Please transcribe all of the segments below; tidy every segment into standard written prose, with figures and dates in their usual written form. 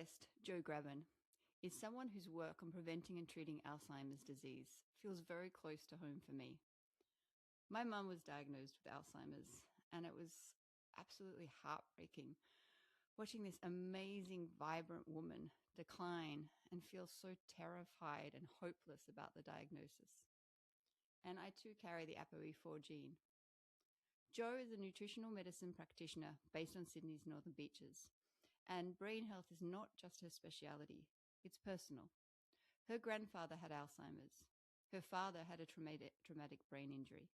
guest, Jo Gravin, is someone whose work on preventing and treating Alzheimer's disease feels very close to home for me. My mum was diagnosed with Alzheimer's, and it was absolutely heartbreaking watching this amazing, vibrant woman decline and feel so terrified and hopeless about the diagnosis. And I too carry the ApoE4 gene. Jo is a nutritional medicine practitioner based on Sydney's Northern Beaches, and brain health is not just her speciality, it's personal. Her grandfather had Alzheimer's. Her father had a traumatic brain injury.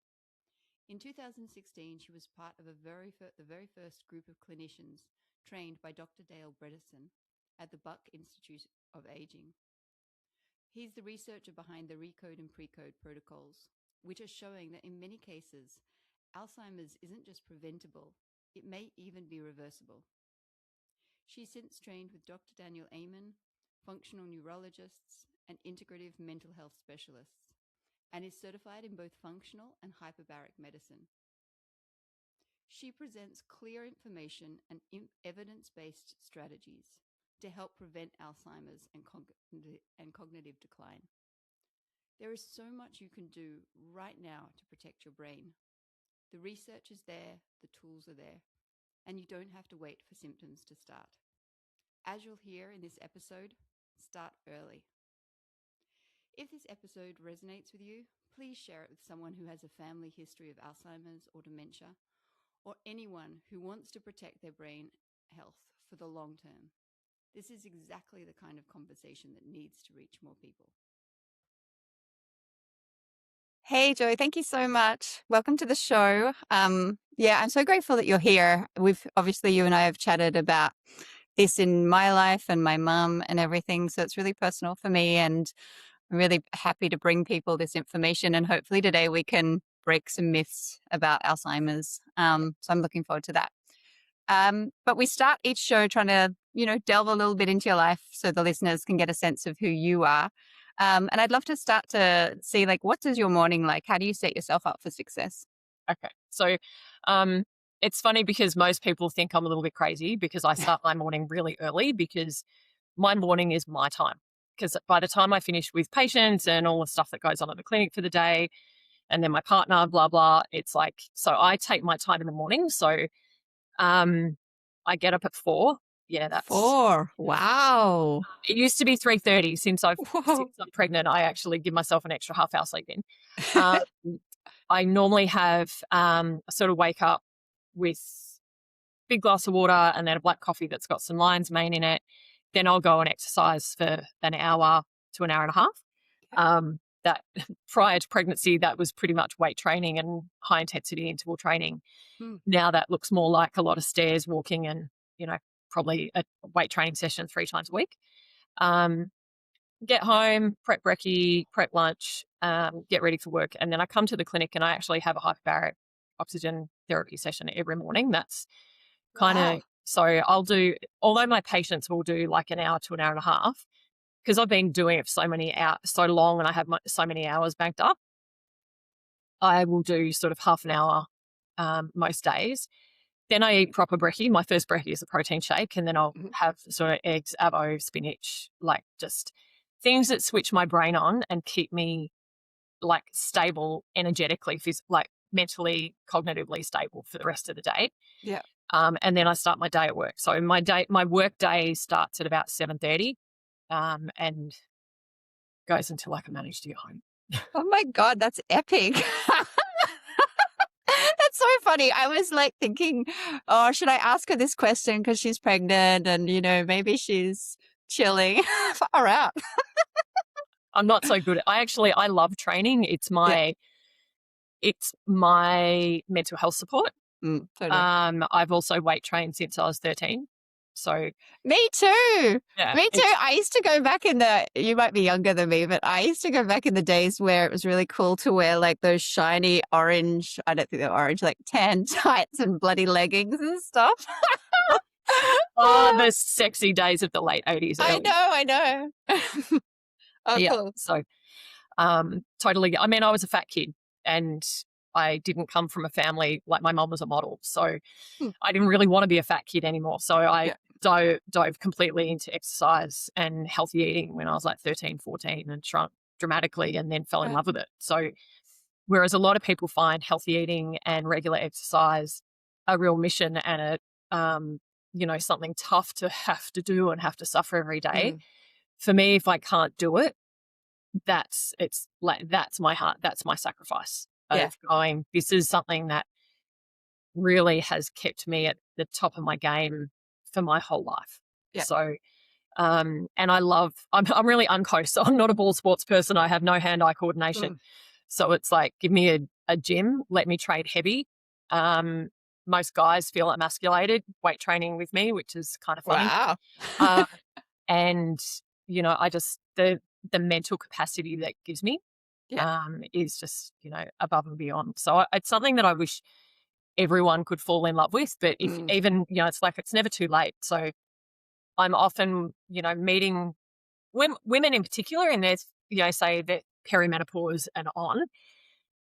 In 2016, she was part of the very first group of clinicians trained by Dr. Bredesen at the Buck Institute of Aging. He's the researcher behind the RECODE and PRECODE protocols, which are showing that in many cases, Alzheimer's isn't just preventable, it may even be reversible. She's since trained with Dr. Daniel Amen, functional neurologists, and integrative mental health specialists, and is certified in both functional and hyperbaric medicine. She presents clear information and evidence-based strategies to help prevent Alzheimer's and cognitive decline. There is so much you can do right now to protect your brain. The research is there, the tools are there, and you don't have to wait for symptoms to start. As you'll hear in this episode, start early. If this episode resonates with you, please share it with someone who has a family history of Alzheimer's or dementia, or anyone who wants to protect their brain health for the long term. This is exactly the kind of conversation that needs to reach more people. Hey, Jo, thank you so much. Welcome to the show. I'm so grateful that you're here. You and I have chatted about this in my life and my mum and everything. So it's really personal for me, and I'm really happy to bring people this information. And hopefully today we can break some myths about Alzheimer's. So I'm looking forward to that. But we start each show trying to, delve a little bit into your life so the listeners can get a sense of who you are. And I'd love to start to see, what does your morning like? How do you set yourself up for success? Okay. So it's funny because most people think I'm a little bit crazy because I start my morning really early, because my morning is my time. Because by the time I finish with patients and all the stuff that goes on at the clinic for the day, and then my partner, blah, blah, it's so I take my time in the morning. So I get up at 4. Yeah, that's 4. Wow. It used to be 3:30 since I'm pregnant. I actually give myself an extra half hour sleep in. I normally have sort of wake up with a big glass of water and then a black coffee that's got some lion's mane in it. Then I'll go and exercise for an hour to an hour and a half. That prior to pregnancy, that was pretty much weight training and high intensity interval training. Now that looks more like a lot of stairs, walking, and, probably a weight training session 3 times a week. Get home, prep brekkie, prep lunch, get ready for work. And then I come to the clinic and I actually have a hyperbaric oxygen therapy session every morning. That's kind of, so I'll do, although my patients will do like an hour to an hour and a half, because I've been doing it for so long and I have so many hours banked up, I will do sort of half an hour most days. Then I eat proper brekkie. My first brekkie is a protein shake, and then I'll have sort of eggs, avo, spinach, just things that switch my brain on and keep me stable energetically, mentally, cognitively stable for the rest of the day. Yeah. And then I start my day at work. So my work day starts at about 7:30 and goes until I can manage to get home. Oh my God, that's epic. That's so funny. I was thinking, oh, should I ask her this question because she's pregnant and, maybe she's chilling. Far out. I'm not so good. I love training. It's my mental health support. Totally. I've also weight trained since I was 13. So me too. Yeah, me too. I used to go back you might be younger than me, but I used to go back in the days where it was really cool to wear those shiny orange, I don't think they're orange, tan tights and bloody leggings and stuff. Oh, the sexy days of the late 80s. I know. Oh, yeah. Cool. So totally. I mean, I was a fat kid and I didn't come from a family, my mom was a model. So I didn't really want to be a fat kid anymore. So I dove completely into exercise and healthy eating when I was like 13, 14 and shrunk dramatically and then fell in love with it. So whereas a lot of people find healthy eating and regular exercise a real mission and something tough to have to do and have to suffer every day. For me, if I can't do it, that's my heart. That's my sacrifice of going, this is something that really has kept me at the top of my game for my whole life. Yeah. So, and I'm really unco, so I'm not a ball sports person. I have no hand-eye coordination. So it's like, give me a gym, let me train heavy. Most guys feel emasculated weight training with me, which is kind of funny. Wow. And, I just, the mental capacity that gives me is just, above and beyond. So it's something that I wish everyone could fall in love with. But if even, it's like, it's never too late. So I'm often, meeting women in particular, and there's, say that perimenopause and on.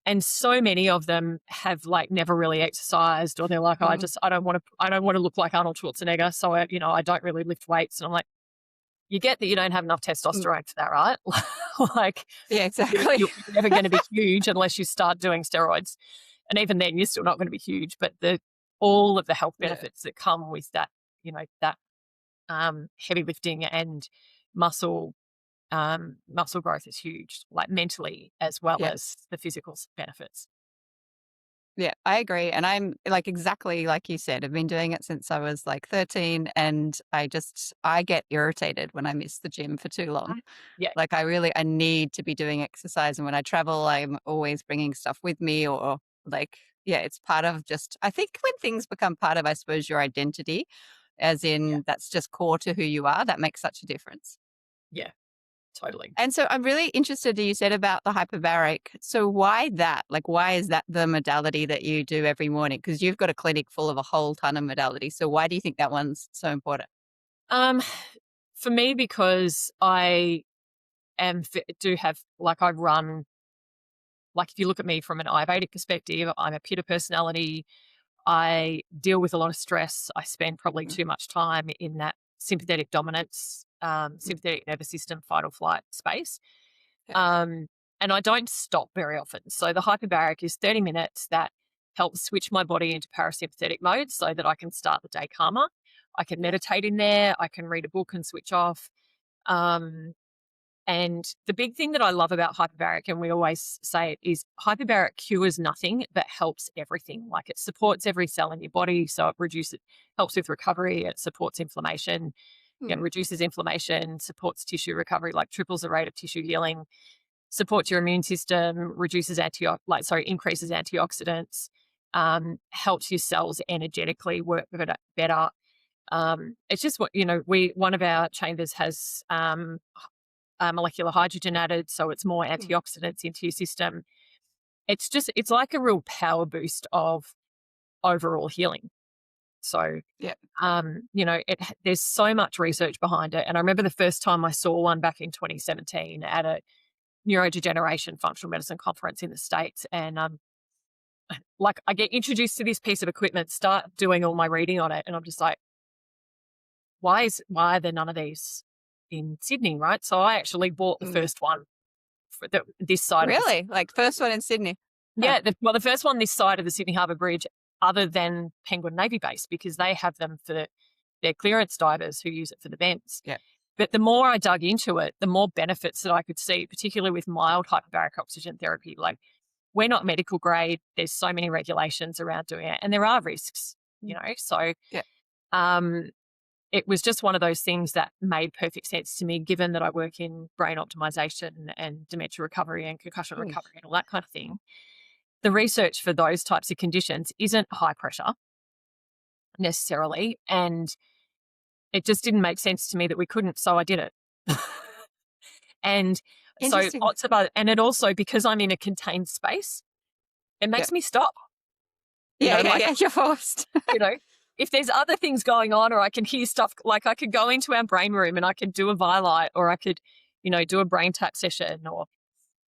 And so many of them have like never really exercised, or they're like, I don't want to look like Arnold Schwarzenegger. So I don't really lift weights. And I'm like, you get that you don't have enough testosterone for that, right? Like, yeah, exactly. You're never going to be huge unless you start doing steroids. And even then you're still not going to be huge, but all of the health benefits that come with that, that heavy lifting and muscle growth is huge, like mentally as well as the physical benefits. Yeah, I agree. And I'm like, exactly like you said, I've been doing it since I was like 13, and I get irritated when I miss the gym for too long. Yeah. Like I need to be doing exercise. And when I travel, I'm always bringing stuff with me, or like, it's part of just, I think when things become part of, I suppose, your identity, as in that's just core to who you are, that makes such a difference. Yeah. Totally. And so I'm really interested, you said about the hyperbaric. So why that? Like, why is that the modality that you do every morning? Because you've got a clinic full of a whole ton of modalities. So why do you think that one's so important? For me, because I run, like if you look at me from an Ayurvedic perspective, I'm a pitta personality. I deal with a lot of stress. I spend probably too much time in that sympathetic dominance, sympathetic nervous system, fight or flight space. And I don't stop very often. So the hyperbaric is 30 minutes that helps switch my body into parasympathetic mode so that I can start the day calmer. I can meditate in there. I can read a book and switch off. And the big thing that I love about hyperbaric, and we always say it, is hyperbaric cures nothing but helps everything. Like it supports every cell in your body. So it helps with recovery. It supports inflammation, reduces inflammation, supports tissue recovery, like triples the rate of tissue healing, supports your immune system, increases antioxidants, helps your cells energetically work better. It's just one of our chambers has molecular hydrogen added, so it's more antioxidants into your system. It's like a real power boost of overall healing. So, there's so much research behind it. And I remember the first time I saw one back in 2017 at a neurodegeneration functional medicine conference in the States. And like I get introduced to this piece of equipment, start doing all my reading on it, and I'm just like, why are there none of these in Sydney, right? So I actually bought the first one for this side. Really? Like first one in Sydney? Yeah. The first one this side of the Sydney Harbour Bridge, other than Penguin Navy Base, because they have them for their clearance divers who use it for the vents. Yeah. But the more I dug into it, the more benefits that I could see, particularly with mild hyperbaric oxygen therapy. Like we're not medical grade. There's so many regulations around doing it, and there are risks, So it was just one of those things that made perfect sense to me, given that I work in brain optimization and dementia recovery and concussion recovery and all that kind of thing. The research for those types of conditions isn't high pressure necessarily, and it just didn't make sense to me that we couldn't, so I did it. And so and it also, because I'm in a contained space, it makes me stop. You're forced. If there's other things going on, or I can hear stuff, like I could go into our brain room and I could do a Violite, or I could, do a brain tap session, or,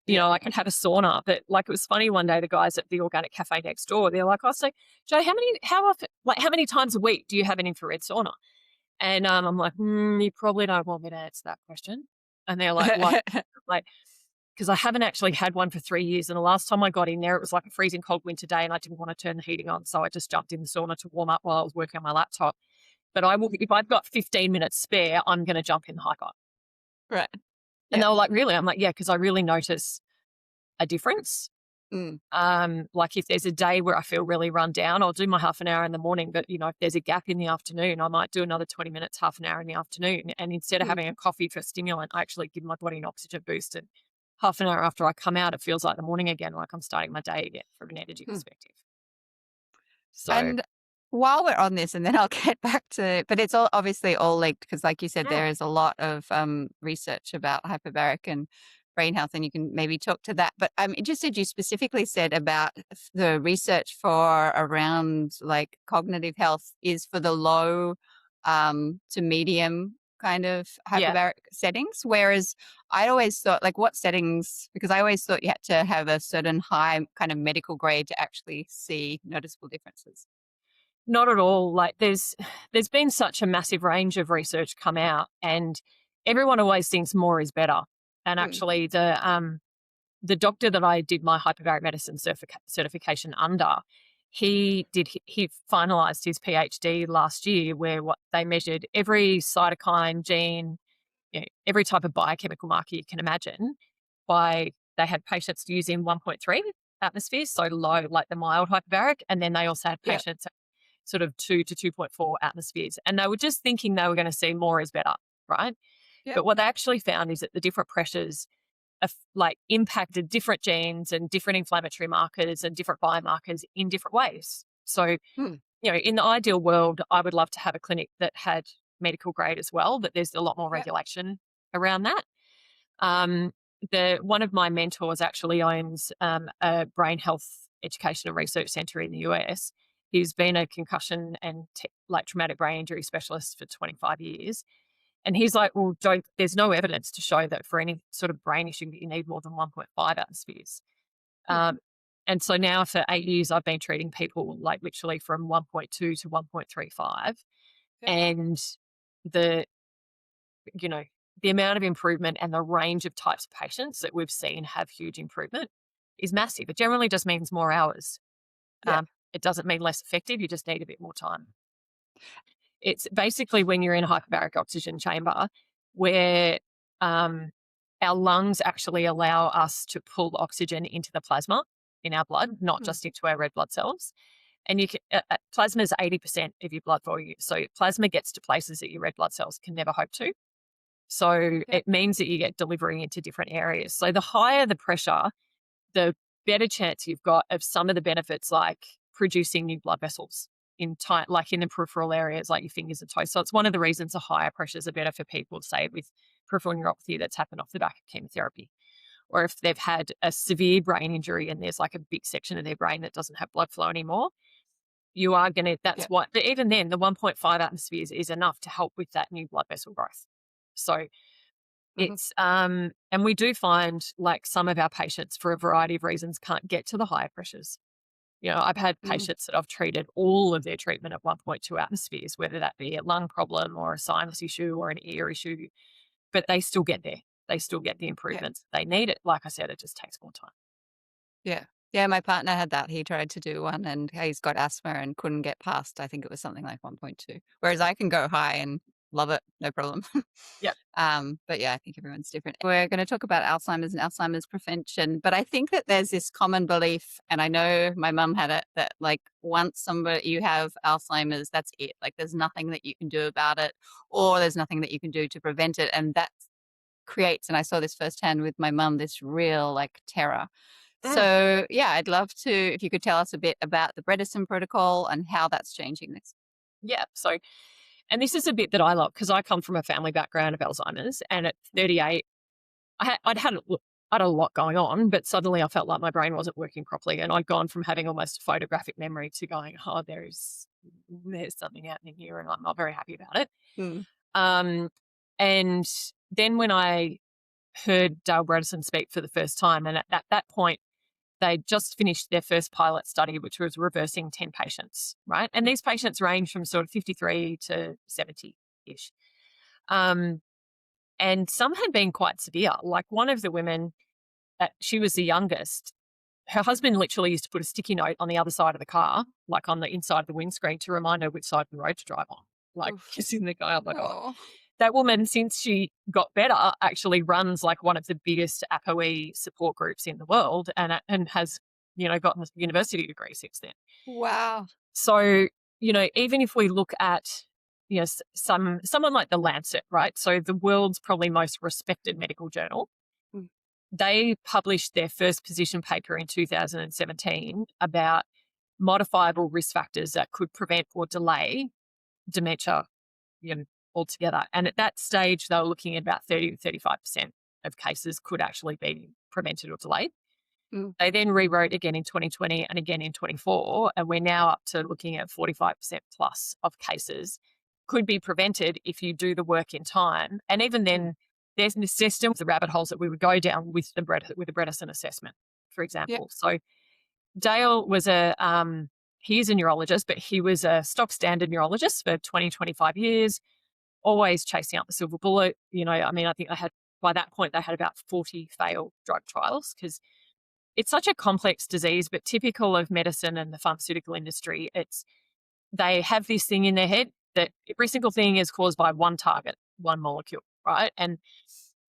I can have a sauna. But like, it was funny one day, the guys at the organic cafe next door, they're like, oh, so Jo, how many times a week do you have an infrared sauna? And I'm like, you probably don't want me to answer that question. And they're like, what? Like, because I haven't actually had one for 3 years. And the last time I got in there, it was like a freezing cold winter day and I didn't want to turn the heating on. So I just jumped in the sauna to warm up while I was working on my laptop. But I will, if I've got 15 minutes spare, I'm going to jump in the hyper. Right. And they were like, really? I'm like, yeah, because I really notice a difference. Like if there's a day where I feel really run down, I'll do my half an hour in the morning. But, if there's a gap in the afternoon, I might do another 20 minutes, half an hour in the afternoon. And instead of having a coffee for stimulant, I actually give my body an oxygen boost. And half an hour after I come out, it feels like the morning again, like I'm starting my day again from an energy perspective. So, and while we're on this, and then I'll get back to, but it's all obviously all linked because, like you said, there is a lot of research about hyperbaric and brain health, and you can maybe talk to that. But I'm interested, you specifically said about the research for around like cognitive health is for the low to medium kind of hyperbaric settings, whereas I always thought, like, what settings, because I always thought you had to have a certain high kind of medical grade to actually see noticeable differences. Not at all. Like there's been such a massive range of research come out, and everyone always thinks more is better. And actually the doctor that I did my hyperbaric medicine certification under, he finalized his PhD last year, where what they measured every cytokine, gene, every type of biochemical marker you can imagine. They had patients using 1.3 atmospheres, so low, like the mild hyperbaric, and then they also had patients at sort of 2 to 2.4 atmospheres, and they were just thinking they were going to see more is better, right? But what they actually found is that the different pressures like impacted different genes and different inflammatory markers and different biomarkers in different ways. So, in the ideal world, I would love to have a clinic that had medical grade as well, but there's a lot more regulation around that. One of my mentors actually owns a brain health education and research center in the US. He's been a concussion and traumatic brain injury specialist for 25 years. And he's like, well, Jo, there's no evidence to show that for any sort of brain issue that you need more than 1.5 atmospheres. And so now for 8 years, I've been treating people like literally from 1.2 to 1.35. And the amount of improvement and the range of types of patients that we've seen have huge improvement is massive. It generally just means more hours. It doesn't mean less effective. You just need a bit more time. It's basically when you're in a hyperbaric oxygen chamber where our lungs actually allow us to pull oxygen into the plasma in our blood, not just into our red blood cells. And you can, plasma is 80% of your blood volume. So plasma gets to places that your red blood cells can never hope to. So it means that you get delivery into different areas. So the higher the pressure, the better chance you've got of some of the benefits, like producing new blood vessels in the peripheral areas like your fingers and toes. So it's one of the reasons the higher pressures are better for people, say, with peripheral neuropathy that's happened off the back of chemotherapy, or if they've had a severe brain injury and there's like a big section of their brain that doesn't have blood flow anymore. You are going to, that's what, but even then, the 1.5 atmospheres is enough to help with that new blood vessel growth. So it's, and we do find like some of our patients for a variety of reasons can't get to the higher pressures. I've had patients that I've treated all of their treatment at 1.2 atmospheres, whether that be a lung problem or a sinus issue or an ear issue, but they still get there. They still get the improvements. They need it. Like I said, it just takes more time. Yeah. Yeah, my partner had that. He tried to do one and he's got asthma and couldn't get past, I think it was something like 1.2. Whereas I can go high and love it, no problem. But yeah, I think everyone's different. We're going to talk about Alzheimer's and Alzheimer's prevention, but I think that there's this common belief, and I know my mum had it, that like once you have Alzheimer's, that's it. Like there's nothing that you can do about it, or there's nothing that you can do to prevent it. And that creates, and I saw this firsthand with my mum, this real like terror. So yeah, I'd love to, if you could tell us a bit about the Bredesen protocol and how that's changing this. Yeah. So, and this is a bit that I love because I come from a family background of Alzheimer's, and at 38, I'd had a lot going on, but suddenly I felt like my brain wasn't working properly, and I'd gone from having almost photographic memory to going, oh, there's something happening here, and I'm not very happy about it. And then when I heard Dale Bredesen speak for the first time, and at that point, they just finished their first pilot study, which was reversing 10 patients, right? And these patients range from sort of 53 to 70 ish. And some had been quite severe. Like one of the women, she was the youngest. Her husband literally used to put a sticky note on the other side of the car, like on the inside of the windscreen, to remind her which side of the road to drive on, like kissing the guy. I'm like, oh. That woman, since she got better, actually runs like one of the biggest APOE support groups in the world and has, gotten a university degree since then. Wow. So, even if we look at, someone like the Lancet, right? So the world's probably most respected medical journal, they published their first position paper in 2017 about modifiable risk factors that could prevent or delay dementia, altogether. And at that stage, they were looking at about 30 to 35% of cases could actually be prevented or delayed. They then rewrote again in 2020 and again in 24, and we're now up to looking at 45% plus of cases could be prevented if you do the work in time. And even then, there's the system, the rabbit holes that we would go down with the Bredesen assessment, for example. So Dale was he's a neurologist, but he was a stock standard neurologist for 20, 25 years, always chasing up the silver bullet. I think by that point, they had about 40 failed drug trials because it's such a complex disease, but typical of medicine and the pharmaceutical industry, they have this thing in their head that every single thing is caused by one target, one molecule, right? And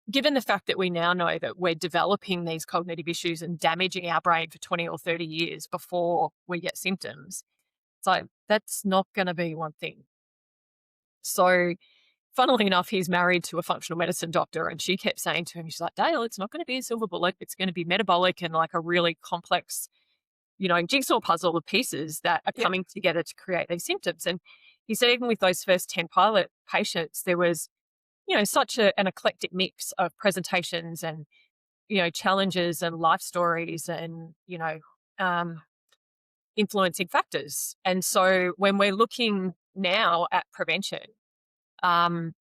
given the fact that we now know that we're developing these cognitive issues and damaging our brain for 20 or 30 years before we get symptoms, it's like, that's not going to be one thing. So funnily enough, he's married to a functional medicine doctor, and she kept saying to him, she's like, Dale, it's not going to be a silver bullet. It's going to be metabolic and like a really complex, jigsaw puzzle of pieces that are coming together to create these symptoms. And he said, even with those first 10 pilot patients, there was, such an eclectic mix of presentations and, challenges and life stories and, influencing factors. And so when we're looking now at prevention, for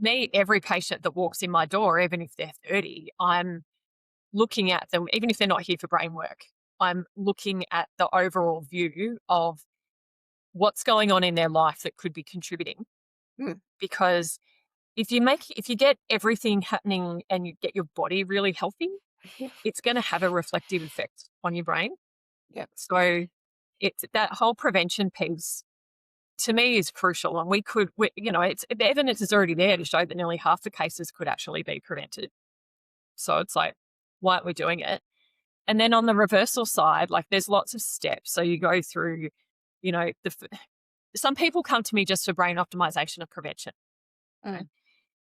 me, every patient that walks in my door, even if they're 30, I'm looking at them, even if they're not here for brain work, I'm looking at the overall view of what's going on in their life that could be contributing. Because if you get everything happening and you get your body really healthy, it's going to have a reflective effect on your brain. So it's that whole prevention piece, to me, is crucial. And the evidence is already there to show that nearly half the cases could actually be prevented. So it's like, why aren't we doing it? And then on the reversal side, like there's lots of steps. So you go through, some people come to me just for brain optimization of prevention.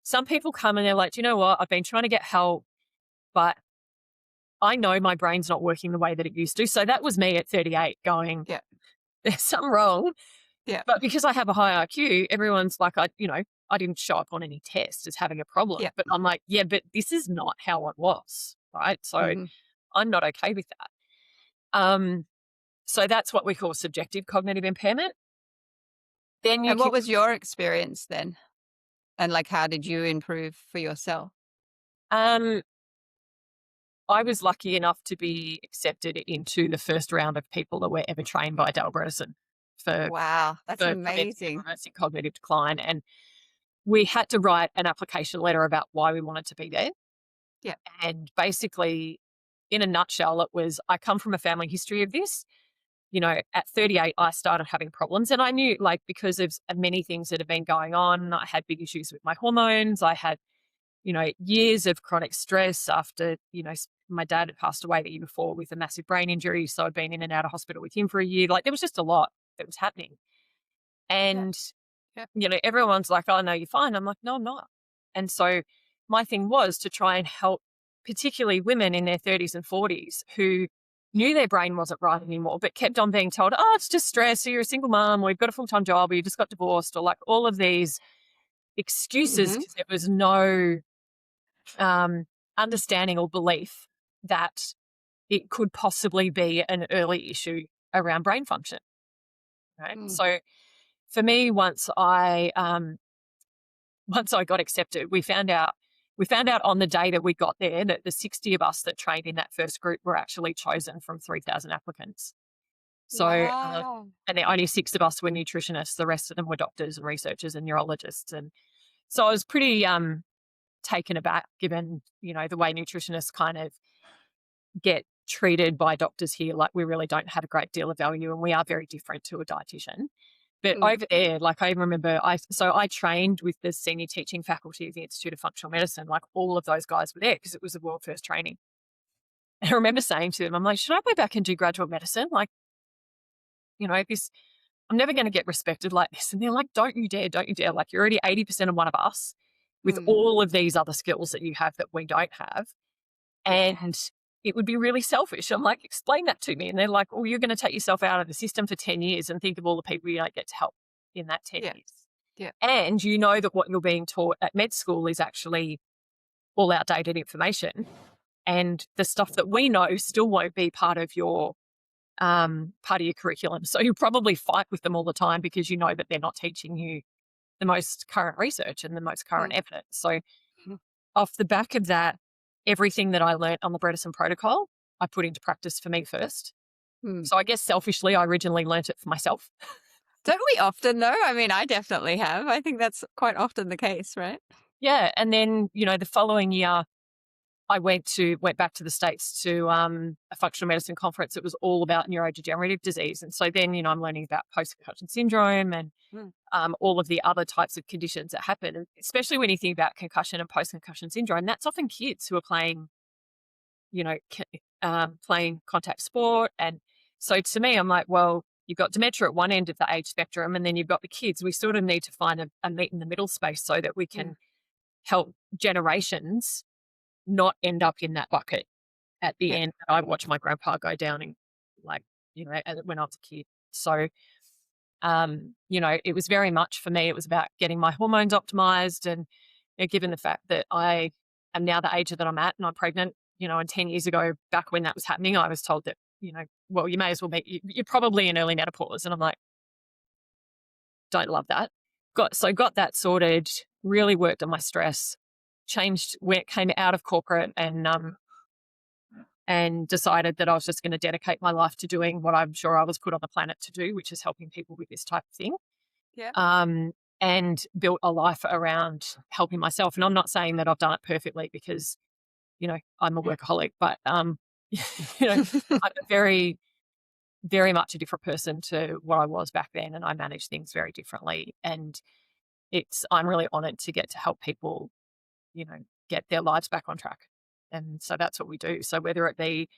Some people come and they're like, you know what? I've been trying to get help, but I know my brain's not working the way that it used to. So that was me at 38 going, there's something wrong. But because I have a high IQ, everyone's like, I didn't show up on any test as having a problem. But I'm like, but this is not how it was, right? So I'm not okay with that. So that's what we call subjective cognitive impairment. And what was your experience then? And like, how did you improve for yourself? I was lucky enough to be accepted into the first round of people that were ever trained by Dale Bredesen. Wow, that's amazing. Cognitive decline. And we had to write an application letter about why we wanted to be there. And basically, in a nutshell, it was, I come from a family history of this. At 38, I started having problems, and I knew, like, because of many things that have been going on, I had big issues with my hormones. I had, years of chronic stress after, my dad had passed away the year before with a massive brain injury. So I'd been in and out of hospital with him for a year. Like, there was just a lot that was happening. And, everyone's like, oh, no, you're fine. I'm like, no, I'm not. And so my thing was to try and help particularly women in their 30s and 40s who knew their brain wasn't right anymore, but kept on being told, oh, it's just stress, or you're a single mom, or you've got a full-time job, or you just got divorced, or like all of these excuses because there was no understanding or belief that it could possibly be an early issue around brain function. Right. So for me, once I got accepted, we found out on the day that we got there that the 60 of us that trained in that first group were actually chosen from 3,000 applicants. So, Wow. and the only 6 of us were nutritionists. The rest of them were doctors and researchers and neurologists. And so I was pretty taken aback given, the way nutritionists kind of get treated by doctors here. Like, we really don't have a great deal of value, and we are very different to a dietitian. But over there, like, I remember I trained with the senior teaching faculty of the Institute of Functional Medicine. Like, all of those guys were there because it was the world first training. And I remember saying to them, I'm like, should I go back and do graduate medicine? Like, this, I'm never going to get respected like this. And they're like, don't you dare. Like, you're already 80% of one of us with all of these other skills that you have that we don't have. And it would be really selfish. I'm like, explain that to me. And they're like, well, you're going to take yourself out of the system for 10 years and think of all the people you don't get to help in that 10 years. Yeah. And you know that what you're being taught at med school is actually all outdated information. And the stuff that we know still won't be part of your curriculum. So you probably fight with them all the time because you know that they're not teaching you the most current research and the most current evidence. So off the back of that, everything that I learned on the Bredesen protocol, I put into practice for me first. So I guess selfishly, I originally learnt it for myself. Don't we often though? I mean, I definitely have. I think that's quite often the case, right? Yeah. And then, the following year, I went back to the States to a functional medicine conference. It was all about neurodegenerative disease. And so then, I'm learning about post-concussion syndrome and all of the other types of conditions that happen. And especially when you think about concussion and post-concussion syndrome, that's often kids who are playing, playing contact sport. And so to me, I'm like, well, you've got dementia at one end of the age spectrum, and then you've got the kids. We sort of need to find a meet in the middle space so that we can help generations not end up in that bucket at the end. I watched my grandpa go down and when I was a kid. So, it was very much for me, it was about getting my hormones optimized. And given the fact that I am now the age that I'm at and I'm pregnant, and 10 years ago, back when that was happening, I was told that, well, you may as well you're probably in early menopause. And I'm like, don't love that. Got that sorted, really worked on my stress, changed when it came out of corporate and decided that I was just going to dedicate my life to doing what I'm sure I was put on the planet to do, which is helping people with this type of thing. Yeah. And built a life around helping myself. And I'm not saying that I've done it perfectly because, I'm a workaholic, but, I'm very, very much a different person to what I was back then. And I manage things very differently. And I'm really honored to get to help people get their lives back on track. And so that's what we do. So whether it be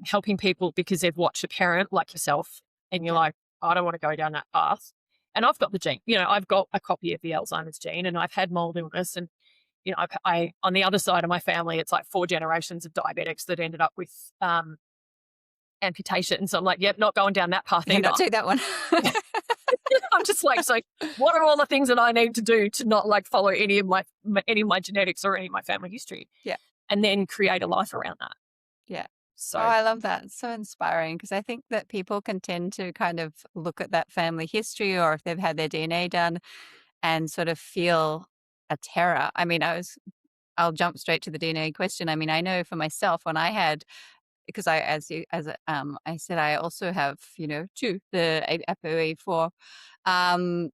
helping people because they've watched a parent like yourself and you're like, I don't want to go down that path. And I've got the gene, I've got a copy of the Alzheimer's gene, and I've had mold illness. And, I on the other side of my family, it's like 4 generations of diabetics that ended up with amputation. So I'm like, yep, not going down that path either. Not take that one. I'm just like, so what are all the things that I need to do to not follow any of my genetics or any of my family history? Yeah. And then create a life around that. Yeah. So I love that. It's so inspiring because I think that people can tend to kind of look at that family history or if they've had their DNA done and sort of feel a terror. I mean, I'll jump straight to the DNA question. I mean, I know for myself when I had, because I said, I also have, 2, the ApoE4. And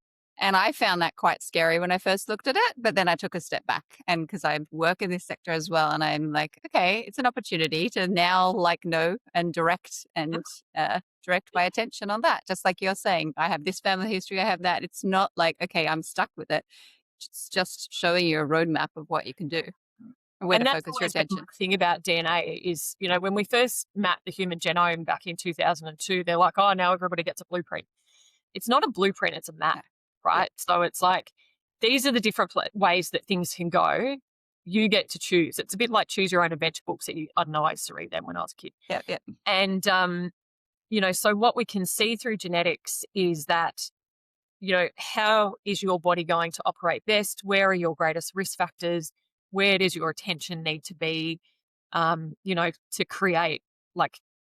I found that quite scary when I first looked at it, but then I took a step back and because I work in this sector as well. And I'm like, okay, it's an opportunity to now know and direct my attention on that. Just like you're saying, I have this family history, I have that. It's not like, okay, I'm stuck with it. It's just showing you a roadmap of what you can do. Where to focus your attention. The thing about DNA is, when we first mapped the human genome back in 2002, they're like, oh, now everybody gets a blueprint. It's not a blueprint, it's a map, right? Yeah. So it's like, these are the different ways that things can go. You get to choose. It's a bit like choose your own adventure books that I don't know, I used to read them when I was a kid. Yeah. And, so what we can see through genetics is that, how is your body going to operate best? Where are your greatest risk factors? Where does your attention need to be, to create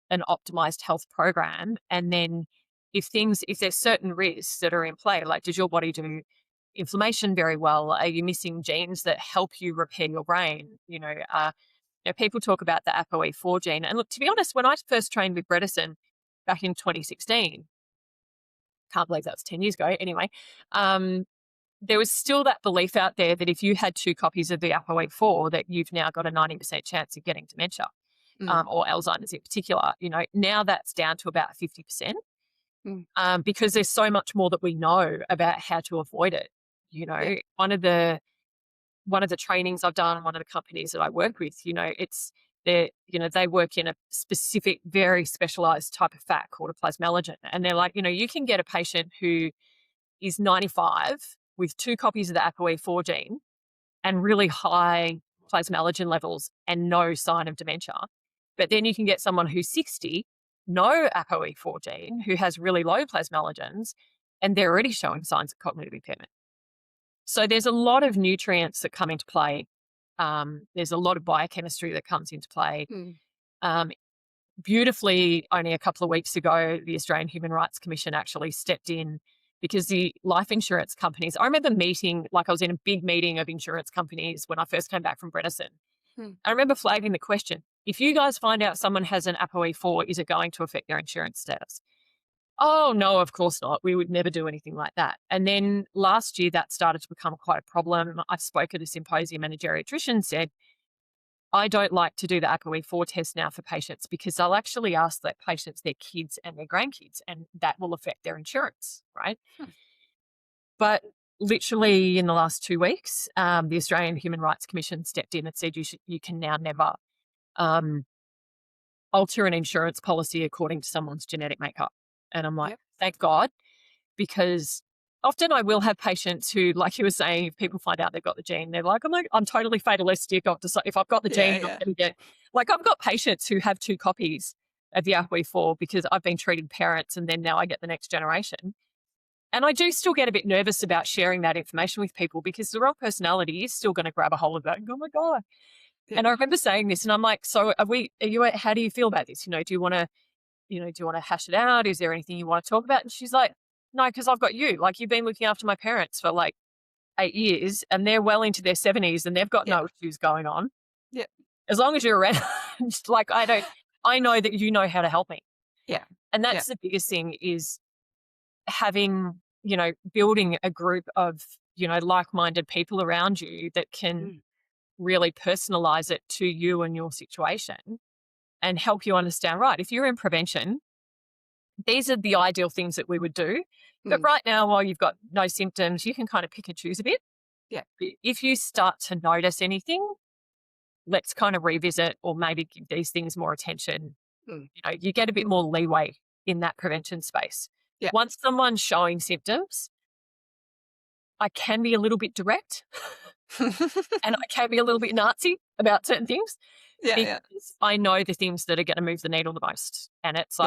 an optimized health program? And then if there's certain risks that are in play, does your body do inflammation very well? Are you missing genes that help you repair your brain? People talk about the ApoE4 gene. And look, to be honest, when I first trained with Bredesen back in 2016, can't believe that was 10 years ago. Anyway, there was still that belief out there that if you had 2 copies of the ApoE4, that you've now got a 90% chance of getting dementia, or Alzheimer's in particular. Now that's down to about 50%, because there's so much more that we know about how to avoid it. One of the trainings I've done, one of the companies that I work with, they work in a specific, very specialized type of fat called a plasmalogen. And they're like, you can get a patient who is 95 with 2 copies of the ApoE4 gene and really high plasmalogen levels and no sign of dementia. But then you can get someone who's 60, no ApoE4 gene, who has really low plasmalogens, and they're already showing signs of cognitive impairment. So there's a lot of nutrients that come into play. There's a lot of biochemistry that comes into play. Beautifully, only a couple of weeks ago, the Australian Human Rights Commission actually stepped in, because the life insurance companies, I remember I was in a big meeting of insurance companies when I first came back from Bredesen. I remember flagging the question, if you guys find out someone has an ApoE4, is it going to affect their insurance status? Oh, no, of course not. We would never do anything like that. And then last year that started to become quite a problem. I spoke at a symposium and a geriatrician said, I don't like to do the ApoE4 test now for patients, because they'll actually ask their patients, their kids and their grandkids, and that will affect their insurance, right? But literally in the last 2 weeks, the Australian Human Rights Commission stepped in and said you can now never alter an insurance policy according to someone's genetic makeup. And I'm like, thank God, because often I will have patients who, like you were saying, if people find out they've got the gene, they're like, I'm totally fatalistic. If I've got the gene, I'm going to get, I've got patients who have 2 copies of the ApoE4 because I've been treating parents, and then now I get the next generation. And I do still get a bit nervous about sharing that information with people, because the wrong personality is still going to grab a hold of that and go, oh my God. And I remember saying this, and I'm like, so how do you feel about this? Do you want to hash it out? Is there anything you want to talk about? And she's like, no, because I've got you. You've been looking after my parents for 8 years, and they're well into their 70s and they've got no issues going on. Yeah. As long as you're around, I know that you know how to help me. Yeah. And that's the biggest thing, is having, building a group of, like-minded people around you that can really personalize it to you and your situation and help you understand, right, if you're in prevention, these are the ideal things that we would do. But right now, while you've got no symptoms, you can kind of pick and choose a bit. Yeah. But if you start to notice anything, let's kind of revisit, or maybe give these things more attention. You get a bit more leeway in that prevention space. Yeah. Once someone's showing symptoms, I can be a little bit direct and I can be a little bit Nazi about certain things. Because I know the things that are going to move the needle the most. And it's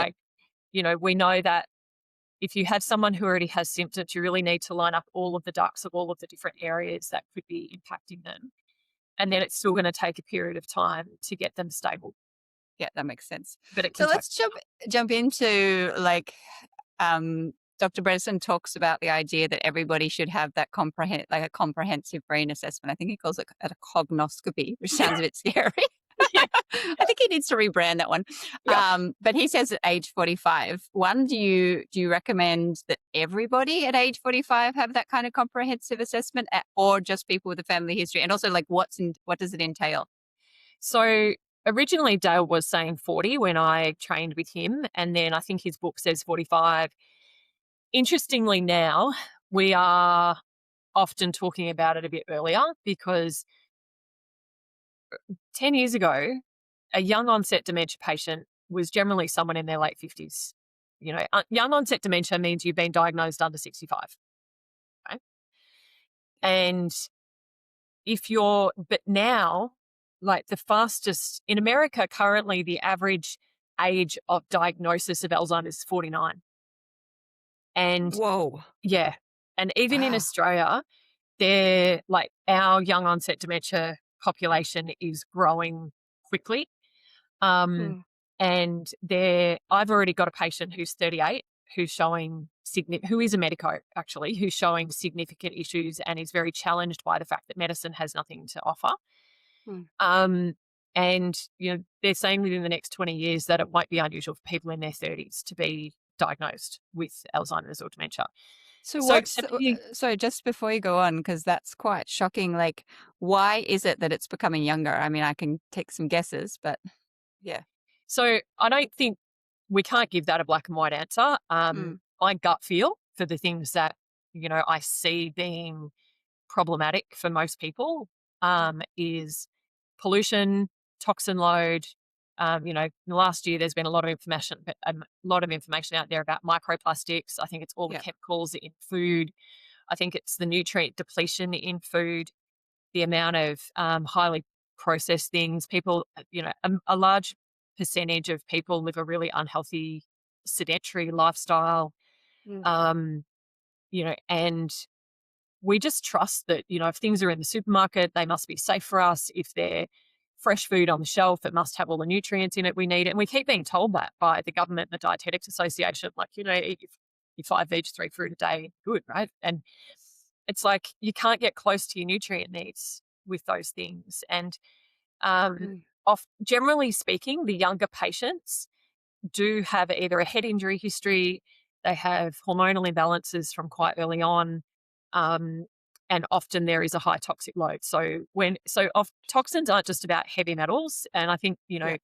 we know that if you have someone who already has symptoms, you really need to line up all of the ducks of all of the different areas that could be impacting them. And then it's still going to take a period of time to get them stable. Yeah, that makes sense. But so let's jump into Dr. Bredesen talks about the idea that everybody should have that a comprehensive brain assessment. I think he calls it a cognoscopy, which sounds a bit scary. I think he needs to rebrand that one. But he says at age 45, do you recommend that everybody at age 45 have that kind of comprehensive assessment, or just people with a family history? And also, what does it entail? So originally Dale was saying 40 when I trained with him, and then I think his book says 45. Interestingly, now we are often talking about it a bit earlier, because 10 years ago, a young onset dementia patient was generally someone in their late 50s. Young onset dementia means you've been diagnosed under 65. Okay? And but now, the fastest in America currently, the average age of diagnosis of Alzheimer's is 49. And whoa. Yeah. And even in Australia, our young onset dementia population is growing quickly. And I've already got a patient who's 38 who is a medico actually, who's showing significant issues and is very challenged by the fact that medicine has nothing to offer. And, they're saying within the next 20 years that it won't be unusual for people in their 30s to be diagnosed with Alzheimer's or dementia. So So sorry, just before you go on, because that's quite shocking. Like, why is it that it's becoming younger? I mean, I can take some guesses, but yeah. So I don't think we can't give that a black and white answer. Mm, My gut feel for the things that, I see being problematic for most people yeah. is pollution, toxin load. In the last year, there's been a lot of information out there about microplastics. I think it's all the Yeah. chemicals in food. I think it's the nutrient depletion in food, the amount of highly processed things. People, a large percentage of people live a really unhealthy, sedentary lifestyle. Mm, Um, and we just trust that, if things are in the supermarket, they must be safe for us. If they're fresh food on the shelf, it must have all the nutrients in it we need. And we keep being told that by the government and the Dietetics Association, like, eat your 5 veg, 3 fruit a day, good, right? And it's like you can't get close to your nutrient needs with those things. And mm, generally speaking, the younger patients do have either a head injury history, they have hormonal imbalances from quite early on, um, and often there is a high toxic load. Toxins aren't just about heavy metals, and I think yeah.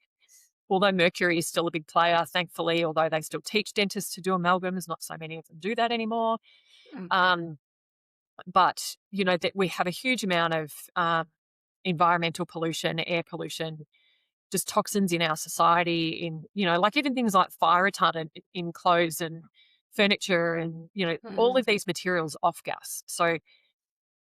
although mercury is still a big player, thankfully, although they still teach dentists to do amalgams, not so many of them do that anymore. Mm, Um, but that we have a huge amount of environmental pollution, air pollution, just toxins in our society, in, like even things like fire retardant in clothes and furniture and, all mm, of these materials off gas. So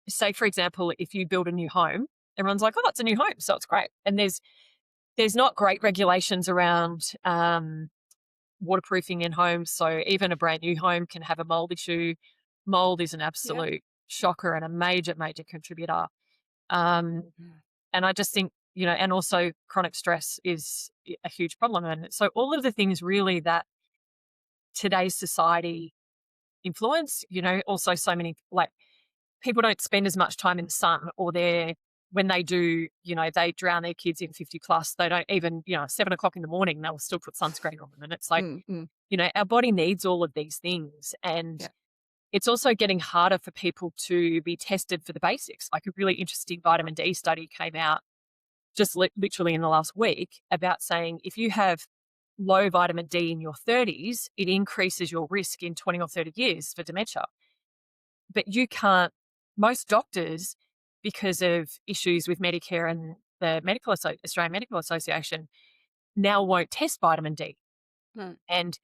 say, for example, if you build a new home, everyone's like, oh, it's a new home, so it's great. And there's not great regulations around waterproofing in homes. So even a brand new home can have a mold issue. Mold is an yeah. absolute shocker and a major, major contributor. Um, Mm, and I just think, and also chronic stress is a huge problem. And so all of the things really that today's society influence, also so many, like, people don't spend as much time in the sun, or when they do, they drown their kids in 50 plus. They don't even, 7 o'clock in the morning, they'll still put sunscreen on them. And it's like, mm, mm, our body needs all of these things. And yeah. it's also getting harder for people to be tested for the basics. Like a really interesting vitamin D study came out just literally in the last week about saying if you have low vitamin D in your 30s, it increases your risk in 20 or 30 years for dementia. But most doctors, because of issues with Medicare and the Australian Medical Association, now won't test vitamin D. Mm, And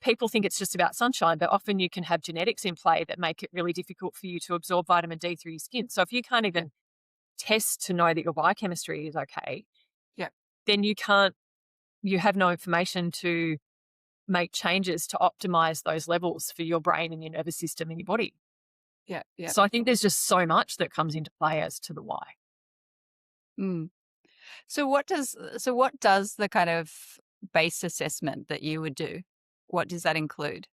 people think it's just about sunshine, but often you can have genetics in play that make it really difficult for you to absorb vitamin D through your skin. So if you can't yeah. even test to know that your biochemistry is okay, Yeah. then you have no information to make changes to optimize those levels for your brain and your nervous system and your body. Yeah. Yeah. So I think there's just so much that comes into play as to the why. Mm. So what does the kind of base assessment that you would do? What does that include?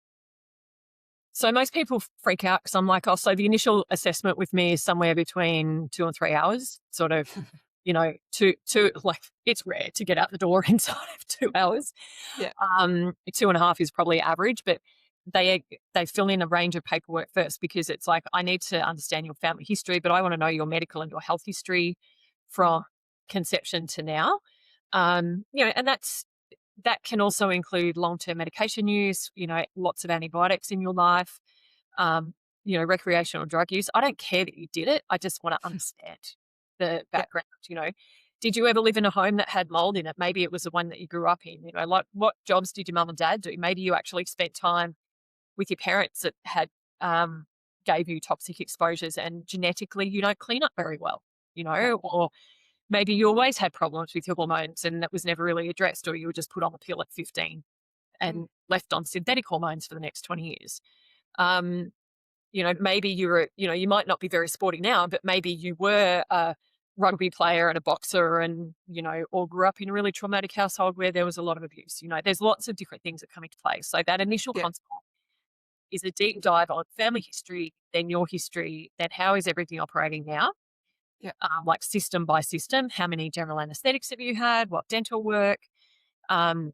So most people freak out because I'm like, oh, so the initial assessment with me is somewhere between 2 and 3 hours, sort of, two, like it's rare to get out the door inside of 2 hours. Yeah. 2.5 is probably average, but they fill in a range of paperwork first because it's like, I need to understand your family history, but I want to know your medical and your health history from conception to now. And that can also include long-term medication use, lots of antibiotics in your life, recreational drug use. I don't care that you did it. I just want to understand the Yeah. background, Did you ever live in a home that had mold in it? Maybe it was the one that you grew up in, like what jobs did your mum and dad do? Maybe you actually spent time with your parents that had gave you toxic exposures and genetically you don't clean up very well, Yeah. or maybe you always had problems with your hormones and that was never really addressed, or you were just put on the pill at 15 Mm, and left on synthetic hormones for the next 20 years. Um, maybe you might not be very sporty now, but maybe you were a rugby player and a boxer and, or grew up in a really traumatic household where there was a lot of abuse. There's lots of different things that come into play. So that initial yeah. consult is a deep dive on family history, then your history, then how is everything operating now? like system by system. How many general anesthetics have you had? What dental work? And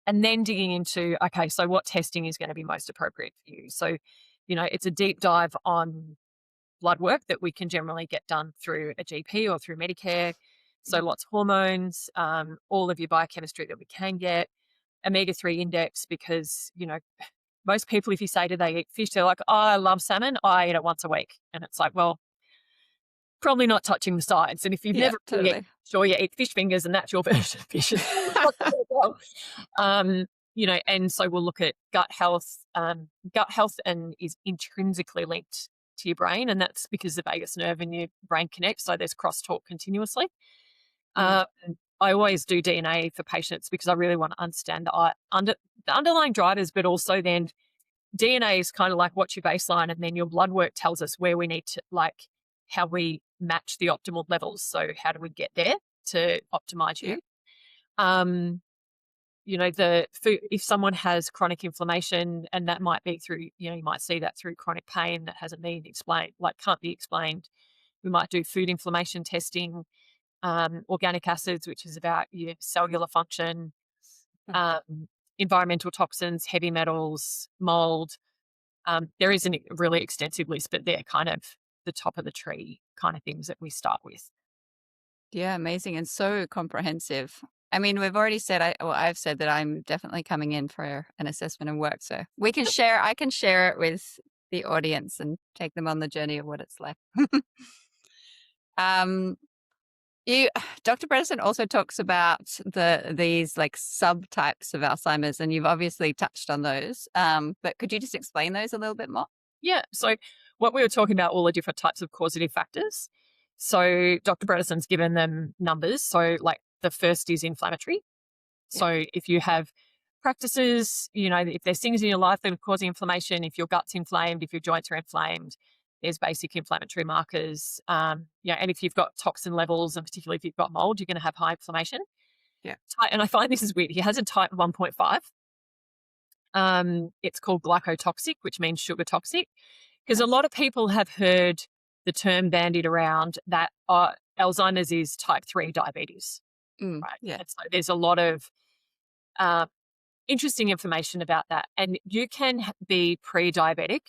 then digging into, okay, so what testing is going to be most appropriate for you? So, it's a deep dive on blood work that we can generally get done through a GP or through Medicare. So lots of hormones, all of your biochemistry that we can get, omega-3 index, because, most people, if you say, do they eat fish, they're like, oh, I love salmon, I eat it once a week. And it's like, well, probably not touching the sides. And if you've never really eaten, sure, you eat fish fingers and that's your version of fish. And so we'll look at gut health. Gut health and is intrinsically linked to your brain, and that's because the vagus nerve and your brain connect, so there's crosstalk continuously. I always do DNA for patients because I really want to understand the underlying drivers, but also then DNA is kind of like what's your baseline, and then your blood work tells us where we need to, like, how we match the optimal levels. So how do we get there to optimize you? The food, if someone has chronic inflammation, and that might be through, you might see that through chronic pain that hasn't been explained, like can't be explained. We might do food inflammation testing, organic acids, which is about your cellular function, environmental toxins, heavy metals, mold. There is a really extensive list, but they're kind of the top of the tree kind of things that we start with. Yeah, amazing and so comprehensive. I mean, we've already said, I've said that I'm definitely coming in for an assessment and work. So I can share it with the audience and take them on the journey of what it's like. Dr. Bredesen also talks about these like subtypes of Alzheimer's, and you've obviously touched on those. But could you just explain those a little bit more? Yeah. So what we were talking about, all the different types of causative factors. So Dr. Bredesen's given them numbers. So like the first is inflammatory. So if you have practices, if there's things in your life that are causing inflammation, if your gut's inflamed, if your joints are inflamed, there's basic inflammatory markers. And if you've got toxin levels, and particularly if you've got mold, you're going to have high inflammation. Yeah. And I find this is weird. He has a type 1.5. It's called glycotoxic, which means sugar toxic, because a lot of people have heard the term bandied around that Alzheimer's is type 3 diabetes. Right? Yeah. And so there's a lot of interesting information about that. And you can be pre-diabetic,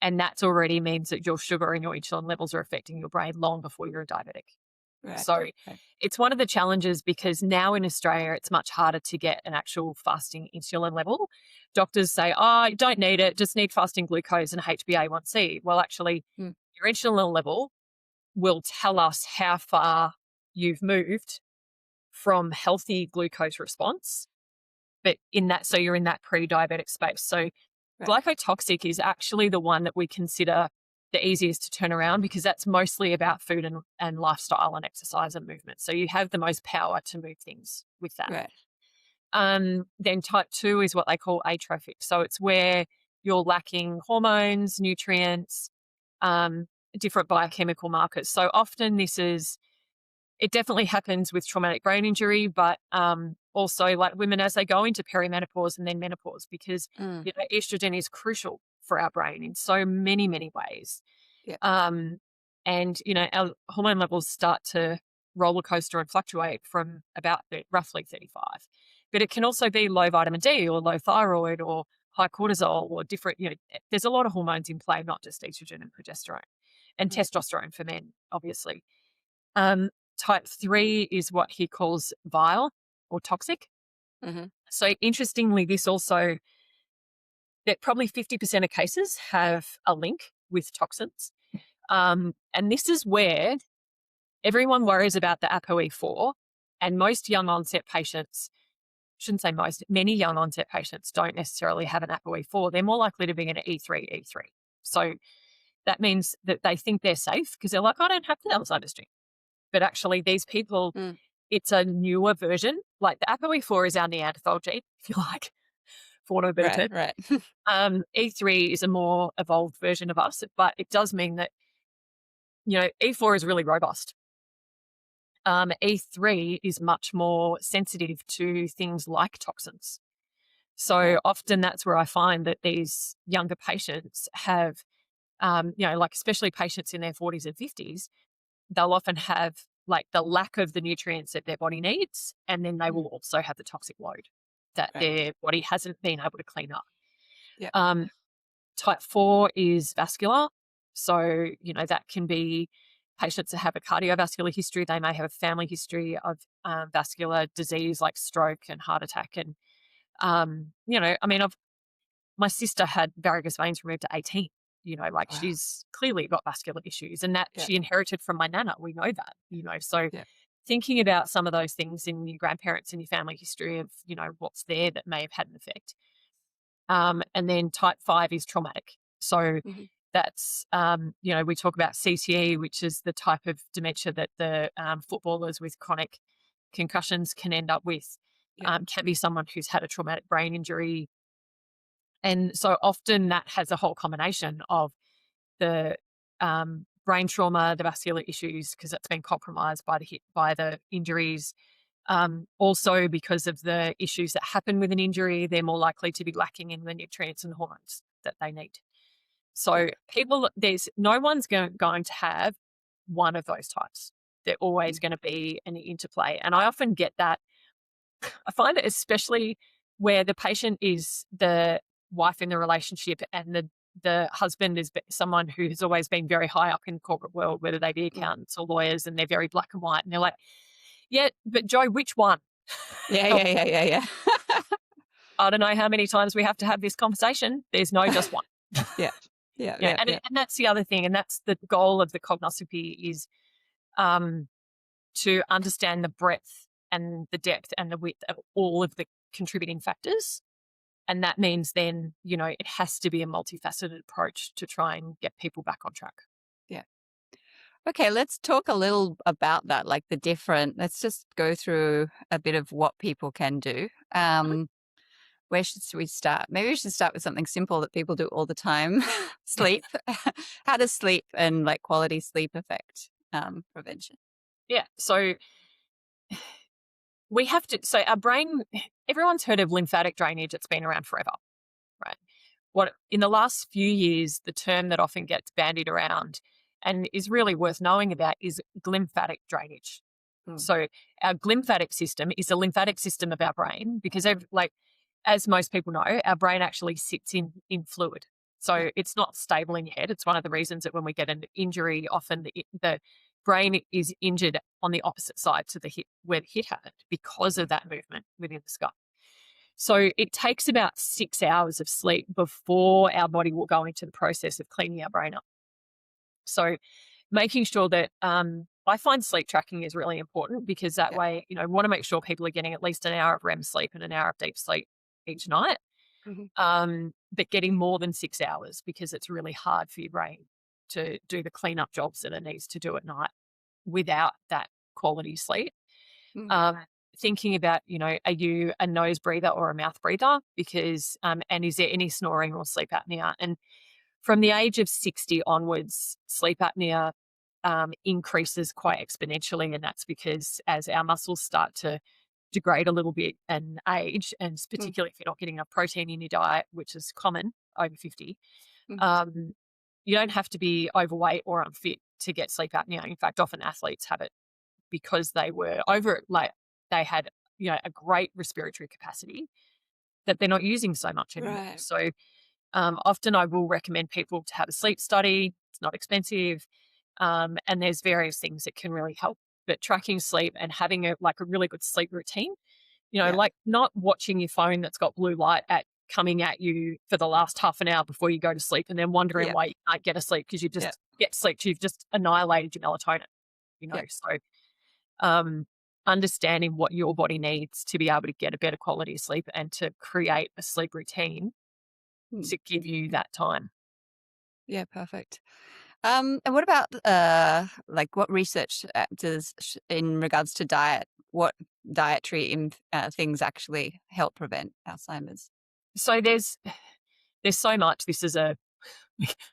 and that already means that your sugar and your insulin levels are affecting your brain long before you're a diabetic. Right. So it's one of the challenges, because now in Australia, it's much harder to get an actual fasting insulin level. Doctors say, you don't need it, just need fasting glucose and HbA1c. Well, actually, your insulin level will tell us how far you've moved from healthy glucose response, but so you're in that pre-diabetic space. So glycotoxic is actually the one that we consider the easiest to turn around, because that's mostly about food and lifestyle and exercise and movement. So you have the most power to move things with that. Right. Then type 2 is what they call atrophic. So it's where you're lacking hormones, nutrients, different biochemical markers. So often it definitely happens with traumatic brain injury, but also like women as they go into perimenopause and then menopause, because estrogen is crucial for our brain in so many, many ways. Yeah. And, our hormone levels start to roller coaster and fluctuate from about roughly 35. But it can also be low vitamin D or low thyroid or high cortisol or different, there's a lot of hormones in play, not just estrogen and progesterone and testosterone for men, obviously. Type 3 is what he calls vile or toxic. Mm-hmm. So interestingly, this also, that probably 50% of cases have a link with toxins. And this is where everyone worries about the ApoE4, and most young onset patients, shouldn't say most, many young onset patients don't necessarily have an ApoE4. They're more likely to be an E3. So that means that they think they're safe because they're like, I don't have the Alzheimer's gene. But actually these people, it's a newer version. Like the ApoE4 is our Neanderthal gene, if you like, for want of a better term. Right. E3 is a more evolved version of us, but it does mean that, E4 is really robust. E3 is much more sensitive to things like toxins. So often that's where I find that these younger patients have, like especially patients in their 40s and 50s, they'll often have like the lack of the nutrients that their body needs, and then they will also have the toxic load that their body hasn't been able to clean up. Yeah. Type 4 is vascular. So, that can be patients that have a cardiovascular history. They may have a family history of vascular disease like stroke and heart attack. And, my sister had varicose veins removed at 18. She's clearly got vascular issues, and that she inherited from my nana. We know that, so thinking about some of those things in your grandparents and your family history of, what's there that may have had an effect. And then type 5 is traumatic. So that's, we talk about CTE, which is the type of dementia that the footballers with chronic concussions can end up with. Can be someone who's had a traumatic brain injury. And so often that has a whole combination of the brain trauma, the vascular issues, because it's been compromised by the injuries. Also, because of the issues that happen with an injury, they're more likely to be lacking in the nutrients and hormones that they need. So there's no one's going to have one of those types. They're always going to be an interplay. And I often get that. I find it especially where the patient is the wife in the relationship and the husband is someone who has always been very high up in the corporate world, whether they be accountants or lawyers, and they're very black and white. And they're like, yeah, but Jo, which one? Yeah. I don't know how many times we have to have this conversation. There's no just one. And that's the other thing, and that's the goal of the cognoscopy is to understand the breadth and the depth and the width of all of the contributing factors. And that means then, it has to be a multifaceted approach to try and get people back on track. Yeah. Okay, let's talk a little about that, like let's just go through a bit of what people can do. Where should we start? Maybe we should start with something simple that people do all the time. Sleep. How does sleep and like quality sleep affect prevention? Yeah. So our brain, everyone's heard of lymphatic drainage. It's been around forever, right? In the last few years, the term that often gets bandied around and is really worth knowing about is lymphatic drainage. So our lymphatic system is the lymphatic system of our brain because as most people know, our brain actually sits in fluid. So it's not stable in your head. It's one of the reasons that when we get an injury, often the brain is injured on the opposite side to the hit, where the hit happened, because of that movement within the skull. So it takes about 6 hours of sleep before our body will go into the process of cleaning our brain up. So making sure that I find sleep tracking is really important because that way, we want to make sure people are getting at least an hour of REM sleep and an hour of deep sleep each night, but getting more than 6 hours because it's really hard for your brain to do the cleanup jobs that it needs to do at night without that quality sleep. Thinking about, are you a nose breather or a mouth breather? Because, and is there any snoring or sleep apnea? And from the age of 60 onwards, sleep apnea increases quite exponentially. And that's because as our muscles start to degrade a little bit and age, and particularly if you're not getting enough protein in your diet, which is common over 50, you don't have to be overweight or unfit to get sleep apnea. In fact, often athletes have it because they were they had, a great respiratory capacity that they're not using so much anymore. Right. So often I will recommend people to have a sleep study. It's not expensive. And there's various things that can really help. But tracking sleep and having a really good sleep routine, like not watching your phone that's got blue light coming at you for the last half an hour before you go to sleep and then wondering why you can't get to sleep because you just get sleep. You've just annihilated your melatonin, So understanding what your body needs to be able to get a better quality of sleep and to create a sleep routine to give you that time. Yeah, perfect. And what about what research does in regards to diet? What dietary things actually help prevent Alzheimer's? So there's so much. This is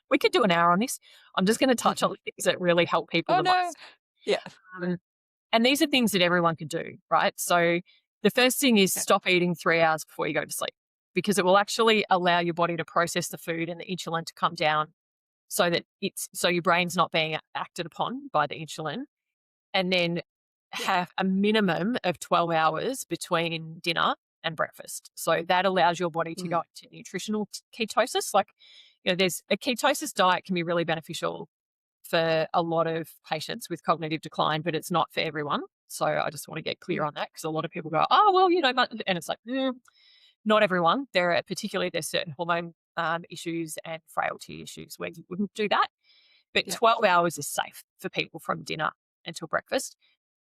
we could do an hour on this. I'm just going to touch on the things that really help people the most. Yeah. And these are things that everyone can do, right? So the first thing is stop eating 3 hours before you go to sleep because it will actually allow your body to process the food and the insulin to come down so that your brain's not being acted upon by the insulin, and then have a minimum of 12 hours between dinner and breakfast. So that allows your body to go into nutritional ketosis. Like, there's a ketosis diet can be really beneficial for a lot of patients with cognitive decline, but it's not for everyone. So I just want to get clear on that, because a lot of people go, oh, well, and it's like, not everyone. Particularly there's certain hormone issues and frailty issues where you wouldn't do that. But 12 hours is safe for people from dinner until breakfast.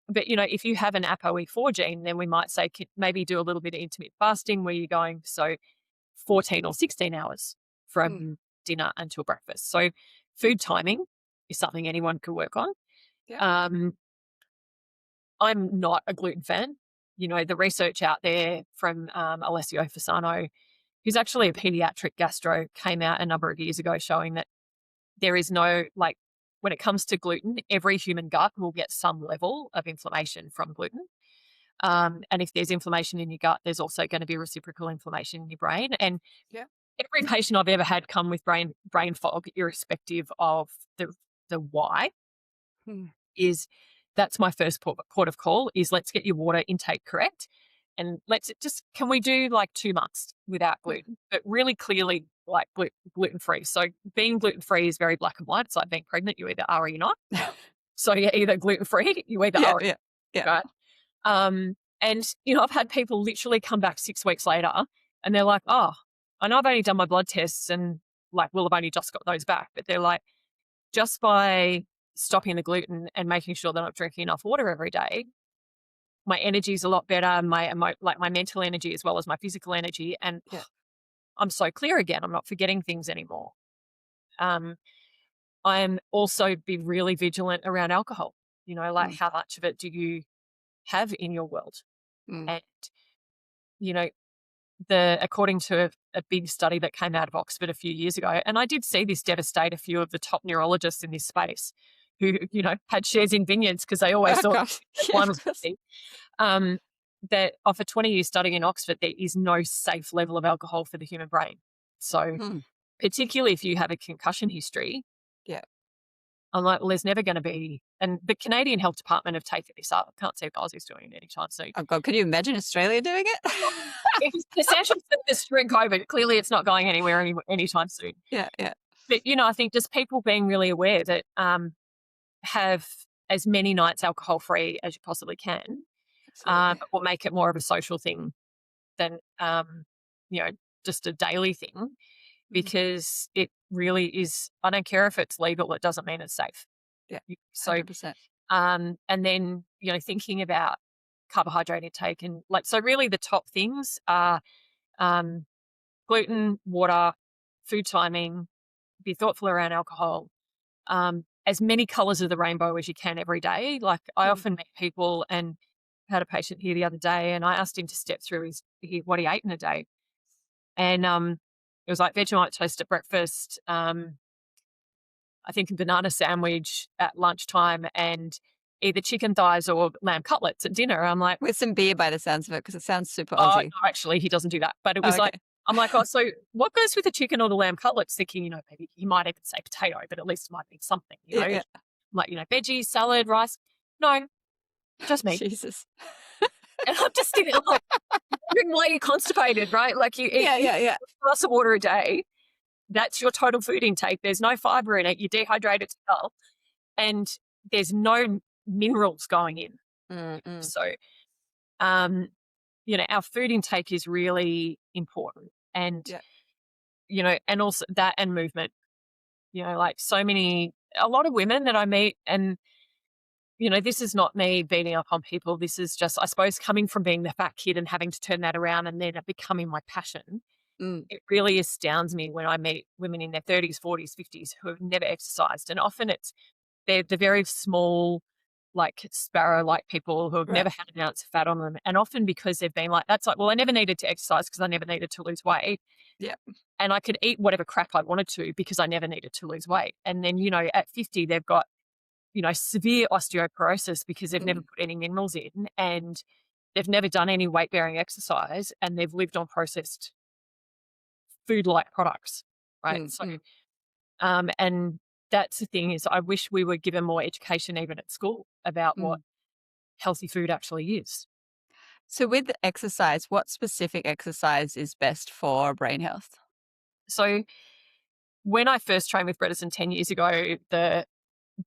But, if you have an ApoE4 gene, then we might say maybe do a little bit of intermittent fasting where you're going, 14 or 16 hours from dinner until breakfast. So food timing is something anyone could work on. Yeah. I'm not a gluten fan. The research out there from Alessio Fasano, who's actually a pediatric gastro, came out a number of years ago showing that there is no, when it comes to gluten, every human gut will get some level of inflammation from gluten. And if there's inflammation in your gut, there's also going to be reciprocal inflammation in your brain. And every patient I've ever had come with brain fog, irrespective of the why, that's my first port of call is let's get your water intake correct. And can we do 2 months without gluten, but really clearly gluten-free. So being gluten-free is very black and white. It's like being pregnant. You either are or you're not. So you're either gluten-free, you either are or you're not, right? And, I've had people literally come back 6 weeks later and they're like, oh, I know I've only done my blood tests and I've only just got those back. But they're like, just by stopping the gluten and making sure that I'm drinking enough water every day, my energy is a lot better, my mental energy as well as my physical energy. And I'm so clear again. I'm not forgetting things anymore. I'm also be really vigilant around alcohol, how much of it do you have in your world? And, according to a big study that came out of Oxford a few years ago, and I did see this devastate a few of the top neurologists in this space who, had shares in vineyards because they always thought one was that of a 20-year study in Oxford, there is no safe level of alcohol for the human brain. So particularly if you have a concussion history, I'm like, well, there's never going to be, and the Canadian Health Department have taken this up. I can't see if Aussie's doing it anytime soon. Oh God, can you imagine Australia doing it? The essential is during COVID. Clearly it's not going anywhere anytime soon. Yeah. But, I think just people being really aware that have as many nights alcohol-free as you possibly can, will make it more of a social thing than, just a daily thing, because it really is, I don't care if it's legal, it doesn't mean it's safe. Yeah, so 100%. And then, thinking about carbohydrate intake and so really the top things are gluten, water, food timing, be thoughtful around alcohol, as many colors of the rainbow as you can every day. I often meet people, and I had a patient here the other day and I asked him to step through what he ate in a day. And it was like Vegemite toast at breakfast, I think a banana sandwich at lunchtime, and either chicken thighs or lamb cutlets at dinner. I'm like, with some beer by the sounds of it, because it sounds super Aussie. No, actually, he doesn't do that. But it was I'm like, oh, so what goes with the chicken or the lamb cutlets? Thinking, maybe he might even say potato, but at least it might be something, Yeah. Like, veggies, salad, rice. No, just meat. Jesus. And I'm just sitting, I'm like, why you're constipated, right? Like you eat a glass of water a day. That's your total food intake. There's no fiber in it. You dehydrate it to health, and there's no minerals going in. So, our food intake is really important, and and also that, and movement. A lot of women that I meet, and this is not me beating up on people. This is just, I suppose, coming from being the fat kid and having to turn that around and then it becoming my passion. It really astounds me when I meet women in their 30s, 40s, 50s who have never exercised. And often they're the very small, sparrow-like people who have never had an ounce of fat on them. And often because they've been well, I never needed to exercise because I never needed to lose weight. Yeah. And I could eat whatever crap I wanted to because I never needed to lose weight. And then, at 50, they've got, severe osteoporosis because they've never put any minerals in, and they've never done any weight-bearing exercise, and they've lived on processed food-like products, right? So And that's the thing, is I wish we were given more education even at school about what healthy food actually is. So with exercise, what specific exercise is best for brain health? So when I first trained with Bredesen 10 years ago, the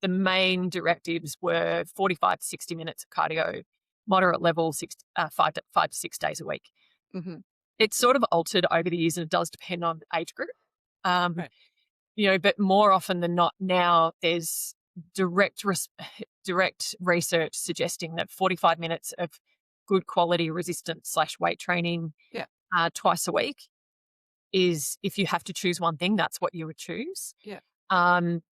main directives were 45 to 60 minutes of cardio, moderate level, 5 to 6 days a week. Mm-hmm. It's sort of altered over the years, and it does depend on age group. Right. But more often than not now, there's direct research suggesting that 45 minutes of good quality resistance/weight training twice a week is, if you have to choose one thing, that's what you would choose. Yeah.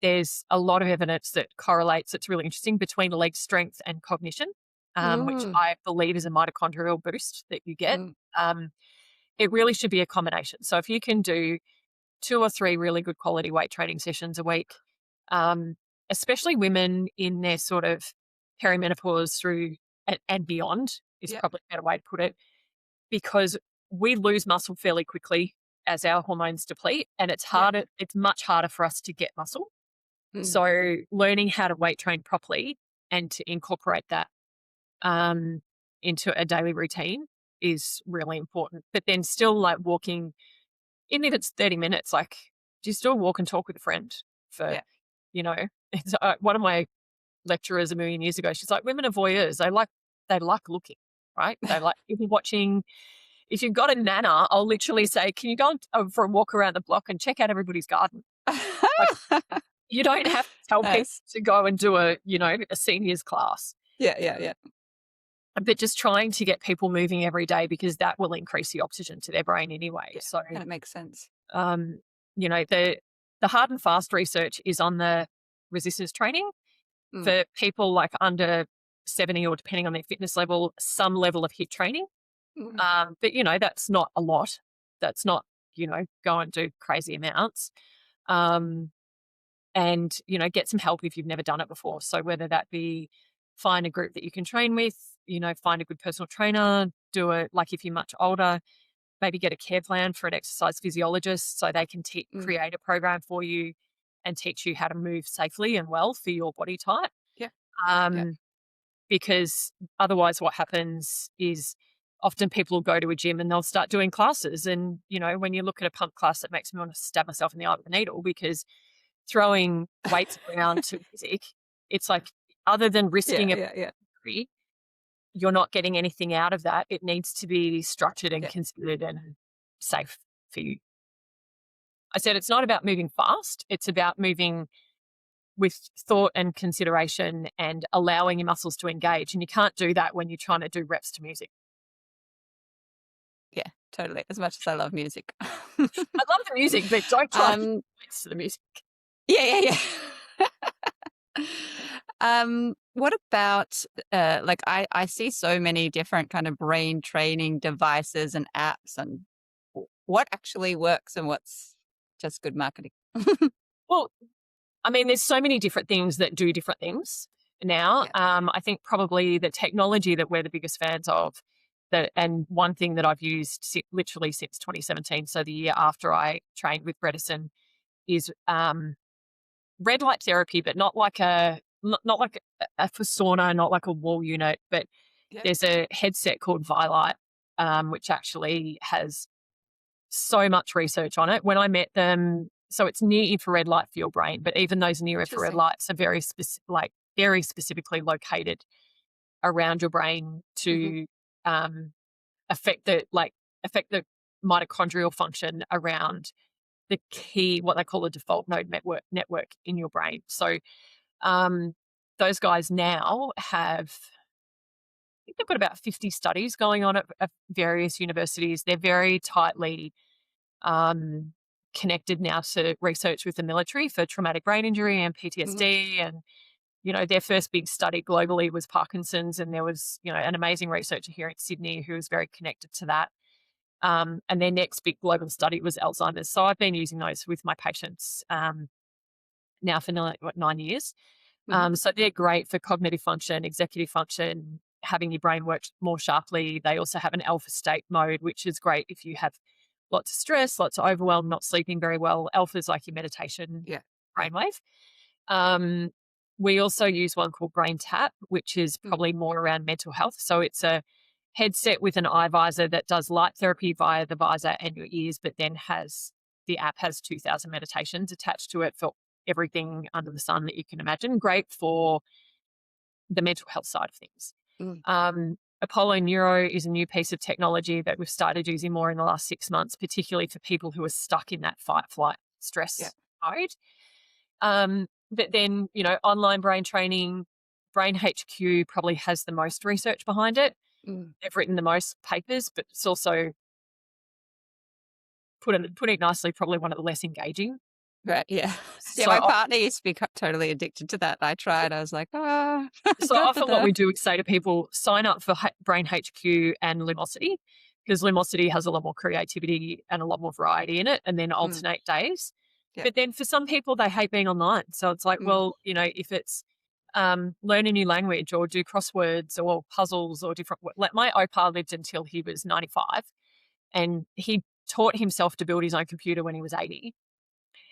There's a lot of evidence that correlates, it's really interesting, between leg strength and cognition, which I believe is a mitochondrial boost that you get. It really should be a combination. So if you can do 2 or 3 really good quality weight training sessions a week, especially women in their sort of perimenopause through and beyond is probably a better way to put it, because we lose muscle fairly quickly as our hormones deplete, and it's harder. It's much harder for us to get muscle. So learning how to weight train properly and to incorporate that into a daily routine is really important. But then still, like, walking, even if it's 30 minutes, like, do you still walk and talk with a friend for, it's, one of my lecturers a million years ago, she's like, women are voyeurs. They like looking, right? They like, if you've got a nana, I'll literally say, can you go for a walk around the block and check out everybody's garden? Like, you don't have to tell people to go and do a seniors class. Yeah. But just trying to get people moving every day, because that will increase the oxygen to their brain anyway. Yeah, so and it makes sense. The hard and fast research is on the resistance training for people like under 70, or depending on their fitness level, some level of HIIT training. But that's not a lot. That's not, go and do crazy amounts. And get some help if you've never done it before. So whether that be find a group that you can train with, find a good personal trainer, do it, like, if you're much older, maybe get a care plan for an exercise physiologist so they can create a program for you and teach you how to move safely and well for your body type. Because otherwise what happens is often people will go to a gym and they'll start doing classes. And, when you look at a pump class, it makes me want to stab myself in the eye with a needle, because throwing weights around to music, it's like, other than risking injury, you're not getting anything out of that. It needs to be structured and considered and safe for you. I said it's not about moving fast. It's about moving with thought and consideration and allowing your muscles to engage. And you can't do that when you're trying to do reps to music. Yeah, totally. As much as I love music. I love the music, but don't try to do reps to the music. Yeah. What about, I see so many different kind of brain training devices and apps, and what actually works and what's just good marketing? Well, I mean, there's so many different things that do different things now. I think probably the technology that we're the biggest fans of, and one thing that I've used literally since 2017, so the year after I trained with Bredesen, is red light therapy, but not like a sauna, not like a wall unit, but there's a headset called Vilite, which actually has so much research on it. When I met them, so it's near infrared light for your brain, but even those near infrared lights are very specifically located around your brain to affect the mitochondrial function around the key, what they call a default node network in your brain. So those guys now have, I think they've got about 50 studies going on at various universities. They're very tightly connected now to research with the military for traumatic brain injury and PTSD. And, their first big study globally was Parkinson's. And there was, an amazing researcher here in Sydney who was very connected to that. And their next big global study was Alzheimer's. So I've been using those with my patients now for 9 years. So they're great for cognitive function, executive function, having your brain work more sharply. They also have an alpha state mode, which is great if you have lots of stress, lots of overwhelm, not sleeping very well. Alpha is like your meditation brainwave. We also use one called Brain Tap, which is probably more around mental health. So it's a headset with an eye visor that does light therapy via the visor and your ears, but then the app has 2,000 meditations attached to it for everything under the sun that you can imagine. Great for the mental health side of things. Apollo Neuro is a new piece of technology that we've started using more in the last 6 months, particularly for people who are stuck in that fight, flight, stress mode. But then, online brain training, Brain HQ probably has the most research behind it. They've written the most papers, but it's also, putting it nicely, probably one of the less engaging. Right, yeah. Yeah, my partner used to be totally addicted to that. I tried. I was like, So often what we do is say to people, sign up for Brain HQ and Lumosity, because Lumosity has a lot more creativity and a lot more variety in it, and then alternate days. Yeah. But then for some people, they hate being online. So it's like, well, if it's learn a new language or do crosswords or puzzles or different. My Opa lived until he was 95, and he taught himself to build his own computer when he was 80.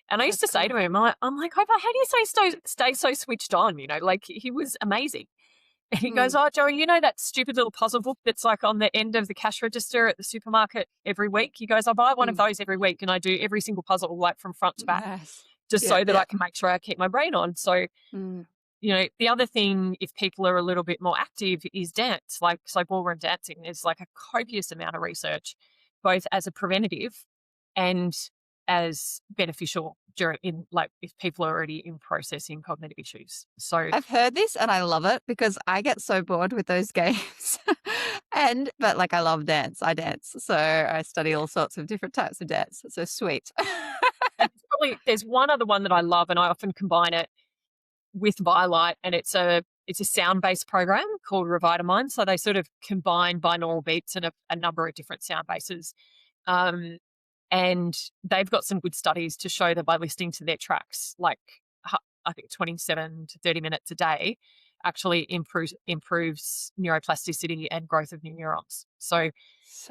And I used to say to him, I'm like, Opa, how do you stay so switched on? Like, he was amazing. And he goes, oh, Joey, that stupid little puzzle book that's like on the end of the cash register at the supermarket every week? He goes, I buy one of those every week and I do every single puzzle like from front to back, so that I can make sure I keep my brain on. So, the other thing, if people are a little bit more active, is dance. So ballroom dancing is like a copious amount of research, both as a preventative and as beneficial if people are already in processing cognitive issues. So I've heard this and I love it because I get so bored with those games. But I love dance. I dance. So I study all sorts of different types of dance. It's so sweet. And there's one other one that I love, and I often combine it with Violight, and it's a sound-based program called Revitamind. So they sort of combine binaural beats and a number of different sound bases. And they've got some good studies to show that by listening to their tracks, like I think 27 to 30 minutes a day, actually improves neuroplasticity and growth of new neurons. So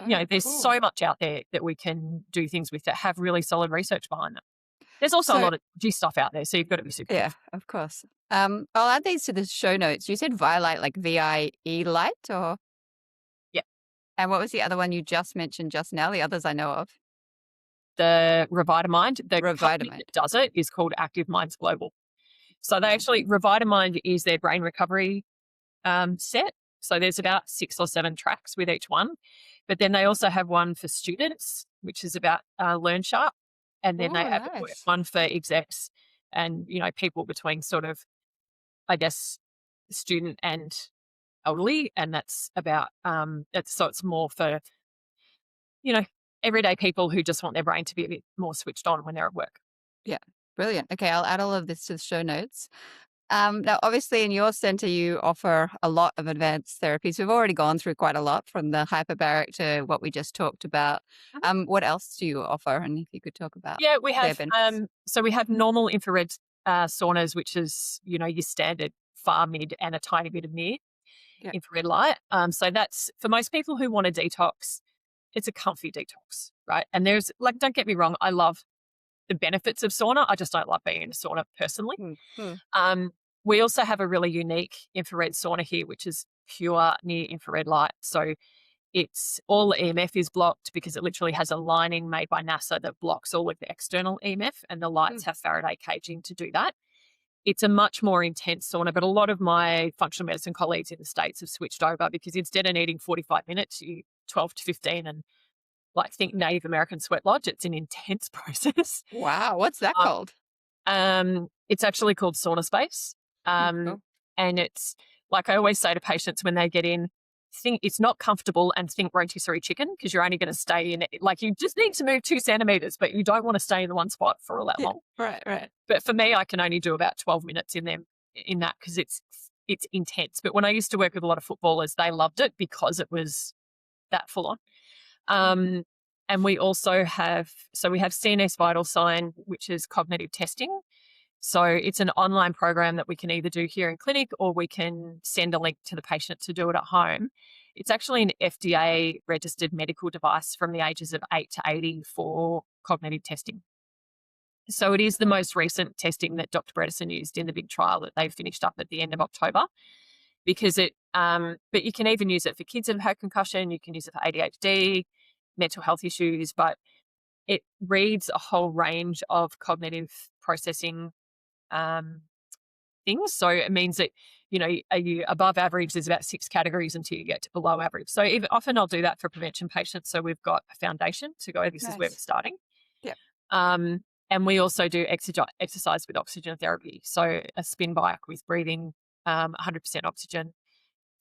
there's so much out there that we can do things with that have really solid research behind them. There's also a lot of G stuff out there, so you've got to be super careful. Of course. I'll add these to the show notes. You said Violight, like VIE light, or? Yeah. And what was the other one you just mentioned just now? The others I know of. The Revitamind. The company that does it is called Active Minds Global. So they Revitamind is their brain recovery set. So there's about 6 or 7 tracks with each one. But then they also have one for students, which is about Learn Sharp. And then they have one for execs and, people between sort of, I guess, student and elderly. And that's about, so it's more for, everyday people who just want their brain to be a bit more switched on when they're at work. Yeah, brilliant. Okay, I'll add all of this to the show notes. Now, obviously, in your center, you offer a lot of advanced therapies. We've already gone through quite a lot, from the hyperbaric to what we just talked about. What else do you offer? And if you could talk about we have. So we have normal infrared saunas, which is your standard far, mid, and a tiny bit of near infrared light. So that's for most people who want a detox. It's a comfy detox, right? And there's don't get me wrong, I love the benefits of sauna. I just don't like being in a sauna personally. We also have a really unique infrared sauna here, which is pure near infrared light. So it's all the EMF is blocked because it literally has a lining made by NASA that blocks all of the external EMF, and the lights have Faraday caging to do that. It's a much more intense sauna, but a lot of my functional medicine colleagues in the States have switched over because instead of needing 45 minutes, 12 to 15, and think Native American sweat lodge. It's an intense process. Wow. What's that called? It's actually called sauna space. And it's like I always say to patients when they get in, think it's not comfortable and think rotisserie chicken, because you're only going to stay in it. You just need to move 2 centimeters, but you don't want to stay in the one spot for all that long. Right. But for me, I can only do about 12 minutes in that because it's intense. But when I used to work with a lot of footballers, they loved it because it was that full on. And we also have CNS vital sign, which is cognitive testing. So it's an online program that we can either do here in clinic or we can send a link to the patient to do it at home. It's actually an FDA registered medical device from the ages of 8 to 80 for cognitive testing. So it is the most recent testing that Dr. Bredesen used in the big trial that they finished up at the end of October, because but you can even use it for kids that have had concussion. You can use it for ADHD, mental health issues, but it reads a whole range of cognitive processing things. So it means that, are you above average? There's about 6 categories until you get to below average. So often I'll do that for prevention patients. So we've got a foundation to go, this is where we're starting. Yeah. And we also do exercise with oxygen therapy. So a spin bike with breathing, 100% oxygen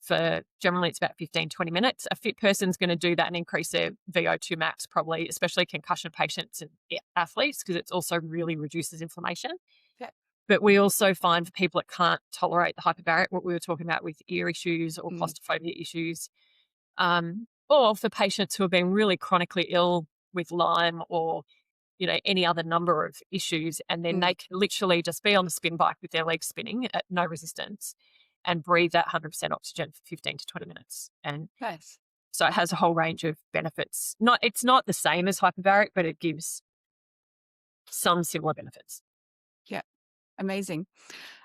for generally it's about 15, 20 minutes. A fit person's going to do that and increase their VO2 max probably, especially concussion patients and athletes, because it also really reduces inflammation. Yeah. But we also find for people that can't tolerate the hyperbaric, what we were talking about with ear issues or claustrophobia issues, or for patients who have been really chronically ill with Lyme or, any other number of issues, and then they can literally just be on the spin bike with their legs spinning at no resistance and breathe that 100% oxygen for 15 to 20 minutes. And so it has a whole range of benefits. It's not the same as hyperbaric, but it gives some similar benefits. Yeah. Amazing.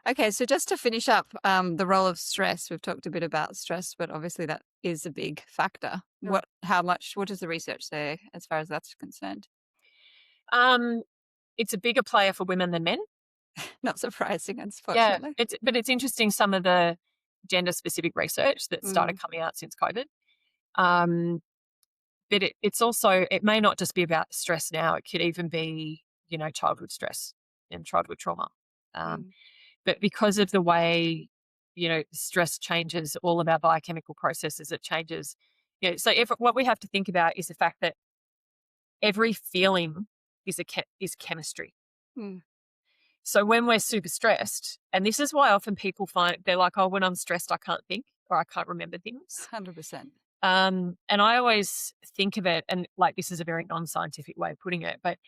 Okay, so just to finish up, the role of stress. We've talked a bit about stress, but obviously that is a big factor. What does the research say as far as that's concerned? It's a bigger player for women than men. Not surprising, unfortunately. Yeah, but it's interesting, some of the gender-specific research that started coming out since COVID. But it's also, it may not just be about stress now. It could even be, childhood stress and childhood trauma. But because of the way, stress changes all of our biochemical processes, it changes. So what we have to think about is the fact that every feeling is chemistry. So when we're super stressed, and this is why often people find they're like, oh, when I'm stressed, I can't think or I can't remember things. 100%. And I always think of it, and like this is a very non-scientific way of putting it, but,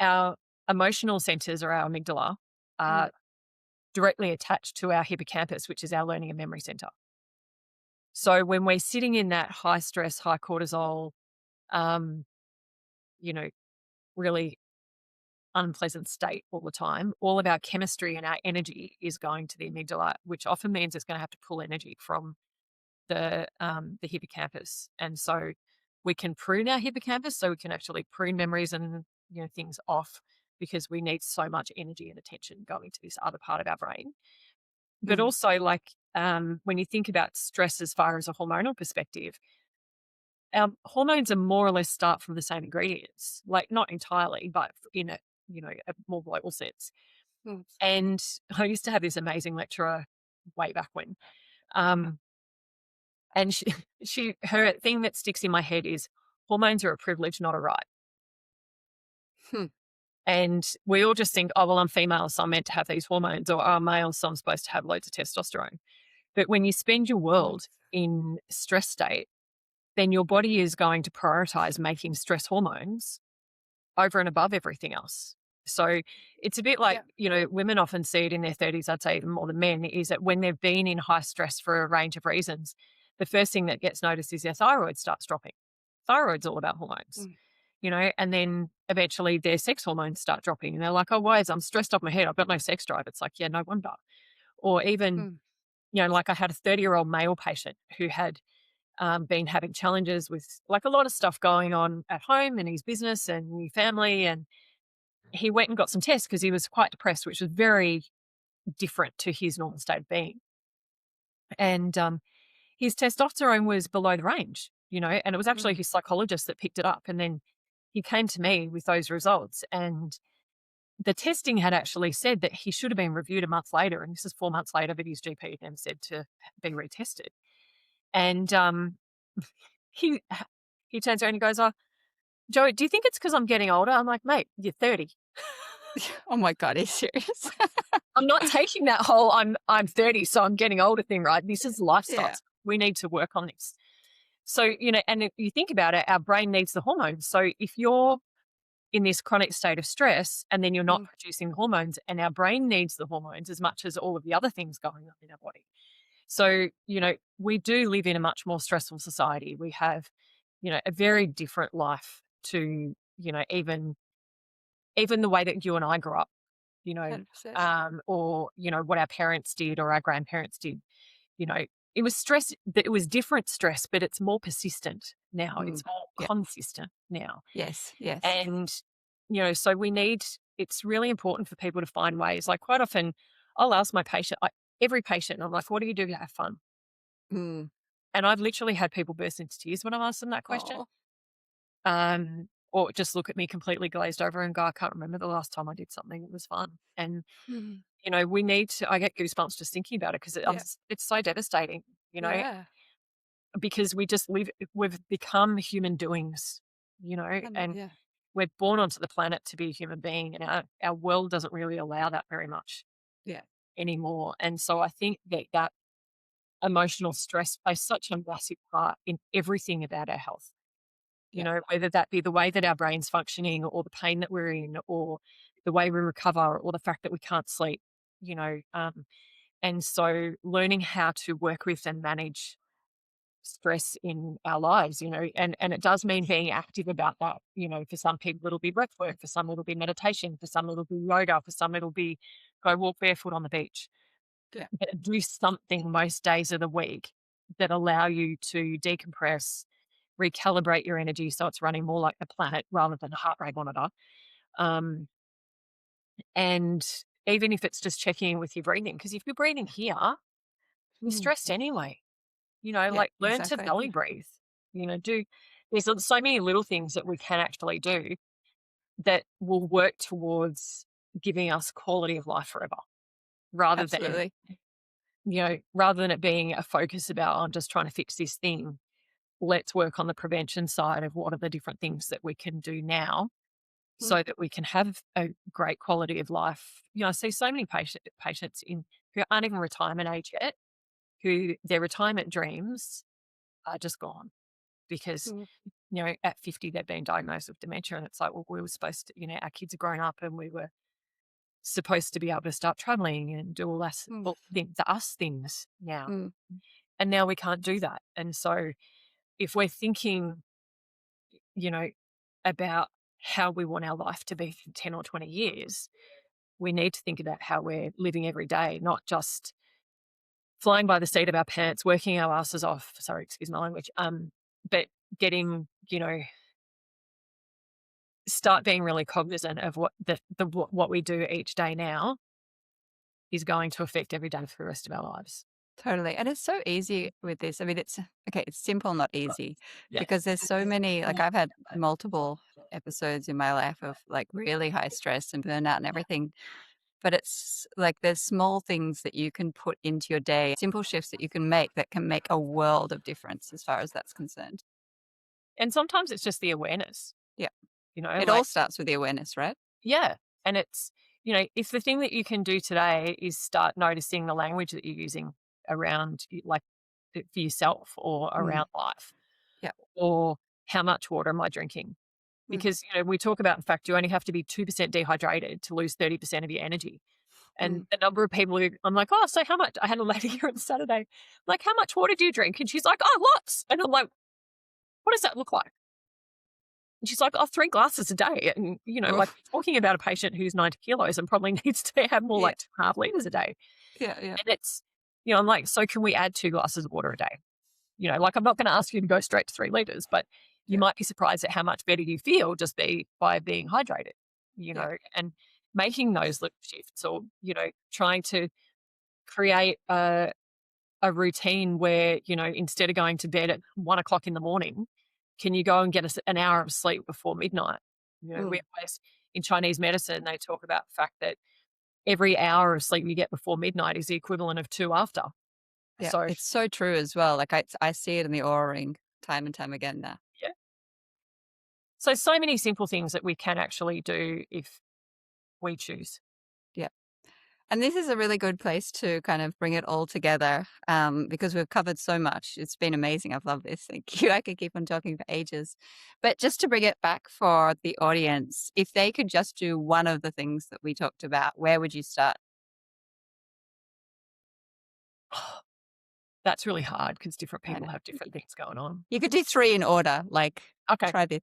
our emotional centers or our amygdala are directly attached to our hippocampus, which is our learning and memory center. So when we're sitting in that high stress, high cortisol, really unpleasant state all the time, all of our chemistry and our energy is going to the amygdala, which often means it's going to have to pull energy from the hippocampus. And so we can prune our hippocampus, so we can actually prune memories and things off, because we need so much energy and attention going to this other part of our brain. But also, when you think about stress as far as a hormonal perspective, our hormones are more or less start from the same ingredients, like not entirely, but in a more global sense. And I used to have this amazing lecturer way back when, and her thing that sticks in my head is hormones are a privilege, not a right. And we all just think, oh, well, I'm female, so I'm meant to have these hormones, or I'm male, so I'm supposed to have loads of testosterone. But when you spend your world in stress state, then your body is going to prioritize making stress hormones over and above everything else. So it's a bit like, women often see it in their 30s, I'd say even more than men, is that when they've been in high stress for a range of reasons, the first thing that gets noticed is their thyroid starts dropping. Thyroid's all about hormones, and then eventually their sex hormones start dropping and they're like, oh, why I'm stressed off my head. I've got no sex drive. It's like, yeah, no wonder. Or even, like I had a 30-year-old male patient who had been having challenges with like a lot of stuff going on at home and his business and new family. And he went and got some tests because he was quite depressed, which was very different to his normal state of being. And his testosterone was below the range, and it was actually his psychologist that picked it up. And then he came to me with those results, and the testing had actually said that he should have been reviewed a month later. And this is 4 months later, but his GP then said to be retested. And he turns around and he goes, oh, Joe, do you think it's because I'm getting older? I'm like, mate, you're 30. Oh my God, are you serious? I'm not taking that whole I'm 30, so I'm getting older thing, right? This is lifestyle. Yeah. We need to work on this. So, and if you think about it, our brain needs the hormones. So if you're in this chronic state of stress, and then you're not producing hormones, and our brain needs the hormones as much as all of the other things going on in our body. So, we do live in a much more stressful society. We have, a very different life to, even the way that you and I grew up, 100%. or, what our parents did or our grandparents did. It was stress, but it was different stress, but it's more persistent now. It's more consistent now. Yes. And, so it's really important for people to find ways. Like, quite often I'll ask my patient, every patient, I'm like, what do you do to have fun? Mm. And I've literally had people burst into tears when I've asked them that question. Or just look at me completely glazed over and go, I can't remember the last time I did something that was fun. And, we need to, I get goosebumps just thinking about it, because it's so devastating, because we've become human doings, and we're born onto the planet to be a human being, and our world doesn't really allow that very much anymore. And so I think that emotional stress plays such a massive part in everything about our health. Whether that be the way that our brain's functioning, or the pain that we're in, or the way we recover, or the fact that we can't sleep, and so learning how to work with and manage stress in our lives, and it does mean being active about that. For some people it'll be breath work, for some it'll be meditation, for some it'll be yoga, for some it'll be go walk barefoot on the beach. But do something most days of the week that allow you to decompress, recalibrate your energy so it's running more like the planet rather than a heart rate monitor. And even if it's just checking in with your breathing, because if you're breathing here, you're stressed anyway. Learn to belly breathe. There's so many little things that we can actually do that will work towards giving us quality of life forever, rather than it being a focus about, I'm just trying to fix this thing. Let's work on the prevention side of what are the different things that we can do now so that we can have a great quality of life. I see so many patients who aren't even retirement age yet, who their retirement dreams are just gone because, at 50 they've been diagnosed with dementia, and it's like, well, we were supposed to, our kids are grown up and we were supposed to be able to start traveling and do all the us things now. And now we can't do that. And so if we're thinking, about how we want our life to be for 10 or 20 years, we need to think about how we're living every day, not just flying by the seat of our pants, working our asses off. Sorry, excuse my language. But getting, start being really cognizant of what what we do each day now is going to affect every day for the rest of our lives. Totally. And it's so easy with this. I mean, it's simple, not easy, because there's so many, like I've had multiple episodes in my life of like really high stress and burnout and everything. But it's like there's small things that you can put into your day, simple shifts that you can make that can make a world of difference as far as that's concerned. And sometimes it's just the awareness. Yeah. It all starts with the awareness, right? Yeah. And it's, if the thing that you can do today is start noticing the language that you're using around, like, for yourself or around life. Yeah. Or how much water am I drinking? Because, we talk about the fact you only have to be 2% dehydrated to lose 30% of your energy. And the number of people who, I'm like, oh, so how much? I had a lady here on Saturday, like, how much water do you drink? And she's like, oh, lots. And I'm like, what does that look like? And she's like, oh, 3 glasses a day. And, like talking about a patient who's 90 kilos and probably needs to have more like 2.5 liters a day. Yeah. And it's, I'm like, so can we add 2 glasses of water a day? Like, I'm not going to ask you to go straight to 3 liters, but you might be surprised at how much better you feel just by being hydrated, and making those little shifts, or, trying to create a routine where, instead of going to bed at 1 o'clock in the morning, can you go and get an hour of sleep before midnight? We always, in Chinese medicine, they talk about the fact that every hour of sleep you get before midnight is the equivalent of 2 after. Yeah, So it's so true as well. Like I see it in the Aura Ring time and time again now. Yeah. So many simple things that we can actually do if we choose. Yeah. And this is a really good place to kind of bring it all together because we've covered so much. It's been amazing. I've loved this. Thank you. I could keep on talking for ages. But just to bring it back for the audience, if they could just do one of the things that we talked about, where would you start? That's really hard because different I people know. have different things going on. You could do 3 in order, like Okay. try this.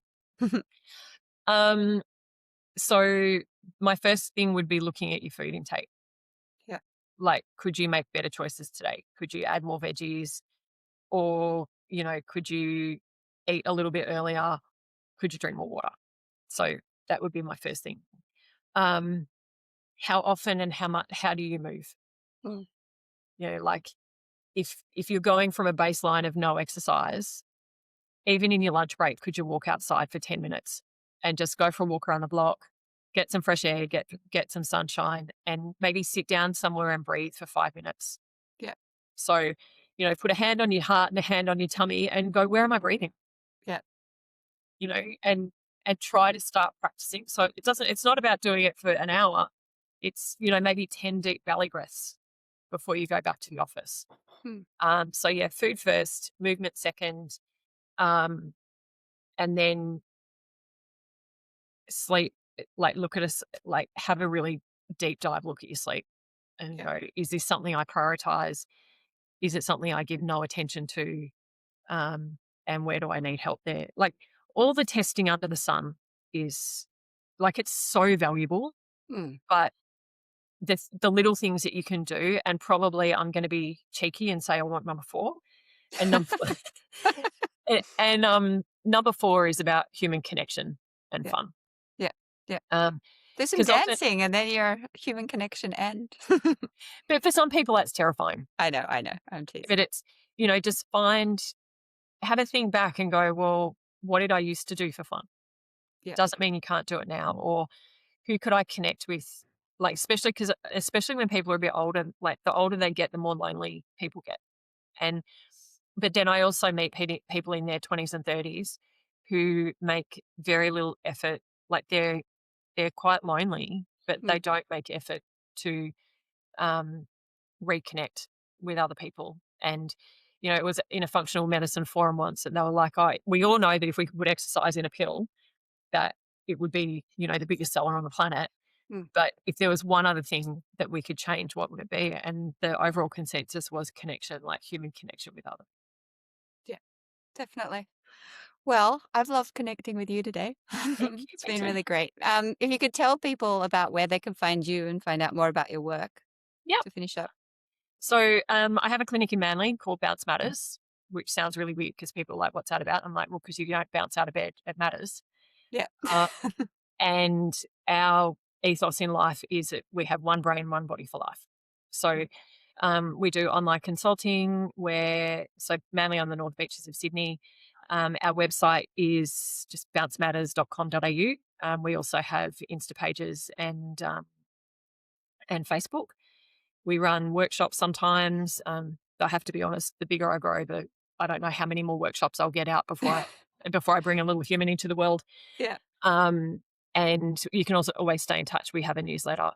So my first thing would be looking at your food intake. Yeah. Like, could you make better choices today? Could you add more veggies? Or, you know, could you eat a little bit earlier? Could you drink more water? So that would be my first thing. How often and how do you move? Mm. You know, like if you're going from a baseline of no exercise, even in your lunch break, could you walk outside for 10 minutes and just go for a walk around the block, get some fresh air, get some sunshine, and maybe sit down somewhere and breathe for 5 minutes? Yeah. So, you know, put a hand on your heart and a hand on your tummy and go, where am I breathing? Yeah. You know, and try to start practicing. So it's not about doing it for an hour. It's, you know, maybe 10 deep belly breaths before you go back to the office. So yeah, food first, movement second, and then sleep. Like look at us, like have a really deep dive look at your sleep and go, is this something I prioritize? Is it something I give no attention to? And where do I need help there? Like all the testing under the sun is like, it's so valuable, but the little things that you can do, and probably I'm going to be cheeky and say I want number 4. And number 4 is about human connection and fun. Yeah. Do some 'cause often- dancing and then your human connection end. but for some people that's terrifying. I know. I'm teasing. But it's, you know, just have a think back and go, well, what did I used to do for fun? Yeah. Doesn't mean you can't do it now. Or who could I connect with? Like, especially when people are a bit older, like the older they get, the more lonely people get. But then I also meet people in their 20s and 30s who make very little effort. Like they're quite lonely, but they don't make effort to reconnect with other people. And, you know, it was in a functional medicine forum once, and they were like, we all know that if we could put exercise in a pill, that it would be, you know, the biggest seller on the planet. But if there was one other thing that we could change, what would it be? And the overall consensus was connection, like human connection with others. Yeah, definitely. Well, I've loved connecting with you today. It's been really great. If you could tell people about where they can find you and find out more about your work to finish up. So I have a clinic in Manly called Bounce Matters, which sounds really weird because people are like, what's that about? I'm like, well, because you don't bounce out of bed, it matters. Yeah. And our ethos in life is that we have one brain, one body for life. So we do online consulting so mainly on the North Beaches of Sydney. Our website is just bouncematters.com.au. We also have Insta pages and Facebook. We run workshops sometimes. I have to be honest, the bigger I grow, I don't know how many more workshops I'll get out before I bring a little human into the world. Yeah. And you can also always stay in touch. We have a newsletter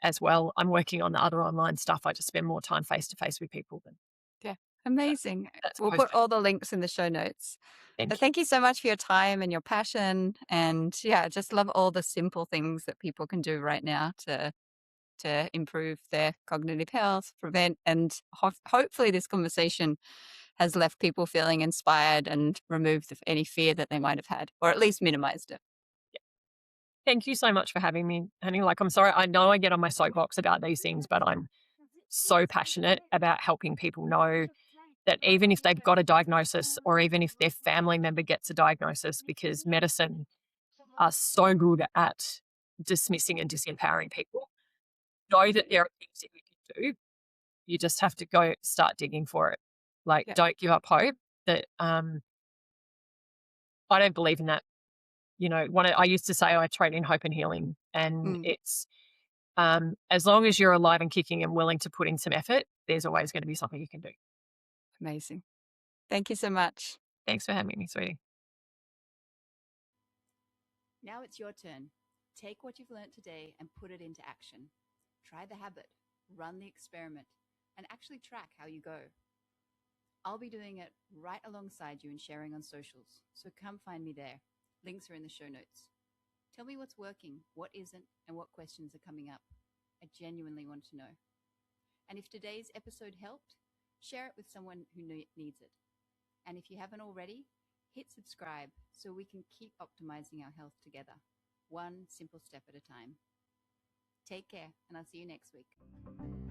as well. I'm working on the other online stuff. I just spend more time face to face with people than. Yeah. Amazing. We'll put all the links in the show notes. Thank you so much for your time and your passion. And yeah, just love all the simple things that people can do right now to improve their cognitive health, prevent, and hopefully this conversation has left people feeling inspired and removed any fear that they might have had, or at least minimized it. Yeah. Thank you so much for having me, honey. Like, I'm sorry, I know I get on my soapbox about these things, but I'm so passionate about helping people know that even if they've got a diagnosis, or even if their family member gets a diagnosis, because medicine are so good at dismissing and disempowering people, know that there are things that you can do. You just have to go start digging for it. Like, don't give up hope. That I don't believe in that. You know, I used to say I trade in hope and healing, and it's as long as you're alive and kicking and willing to put in some effort, there's always going to be something you can do. Amazing. Thank you so much. Thanks for having me, sweetie. Now it's your turn. Take what you've learned today and put it into action. Try the habit, run the experiment, and actually track how you go. I'll be doing it right alongside you and sharing on socials, so come find me there. Links are in the show notes. Tell me what's working, what isn't, and what questions are coming up. I genuinely want to know. And if today's episode helped, share it with someone who needs it. And if you haven't already, hit subscribe so we can keep optimizing our health together, one simple step at a time. Take care, and I'll see you next week.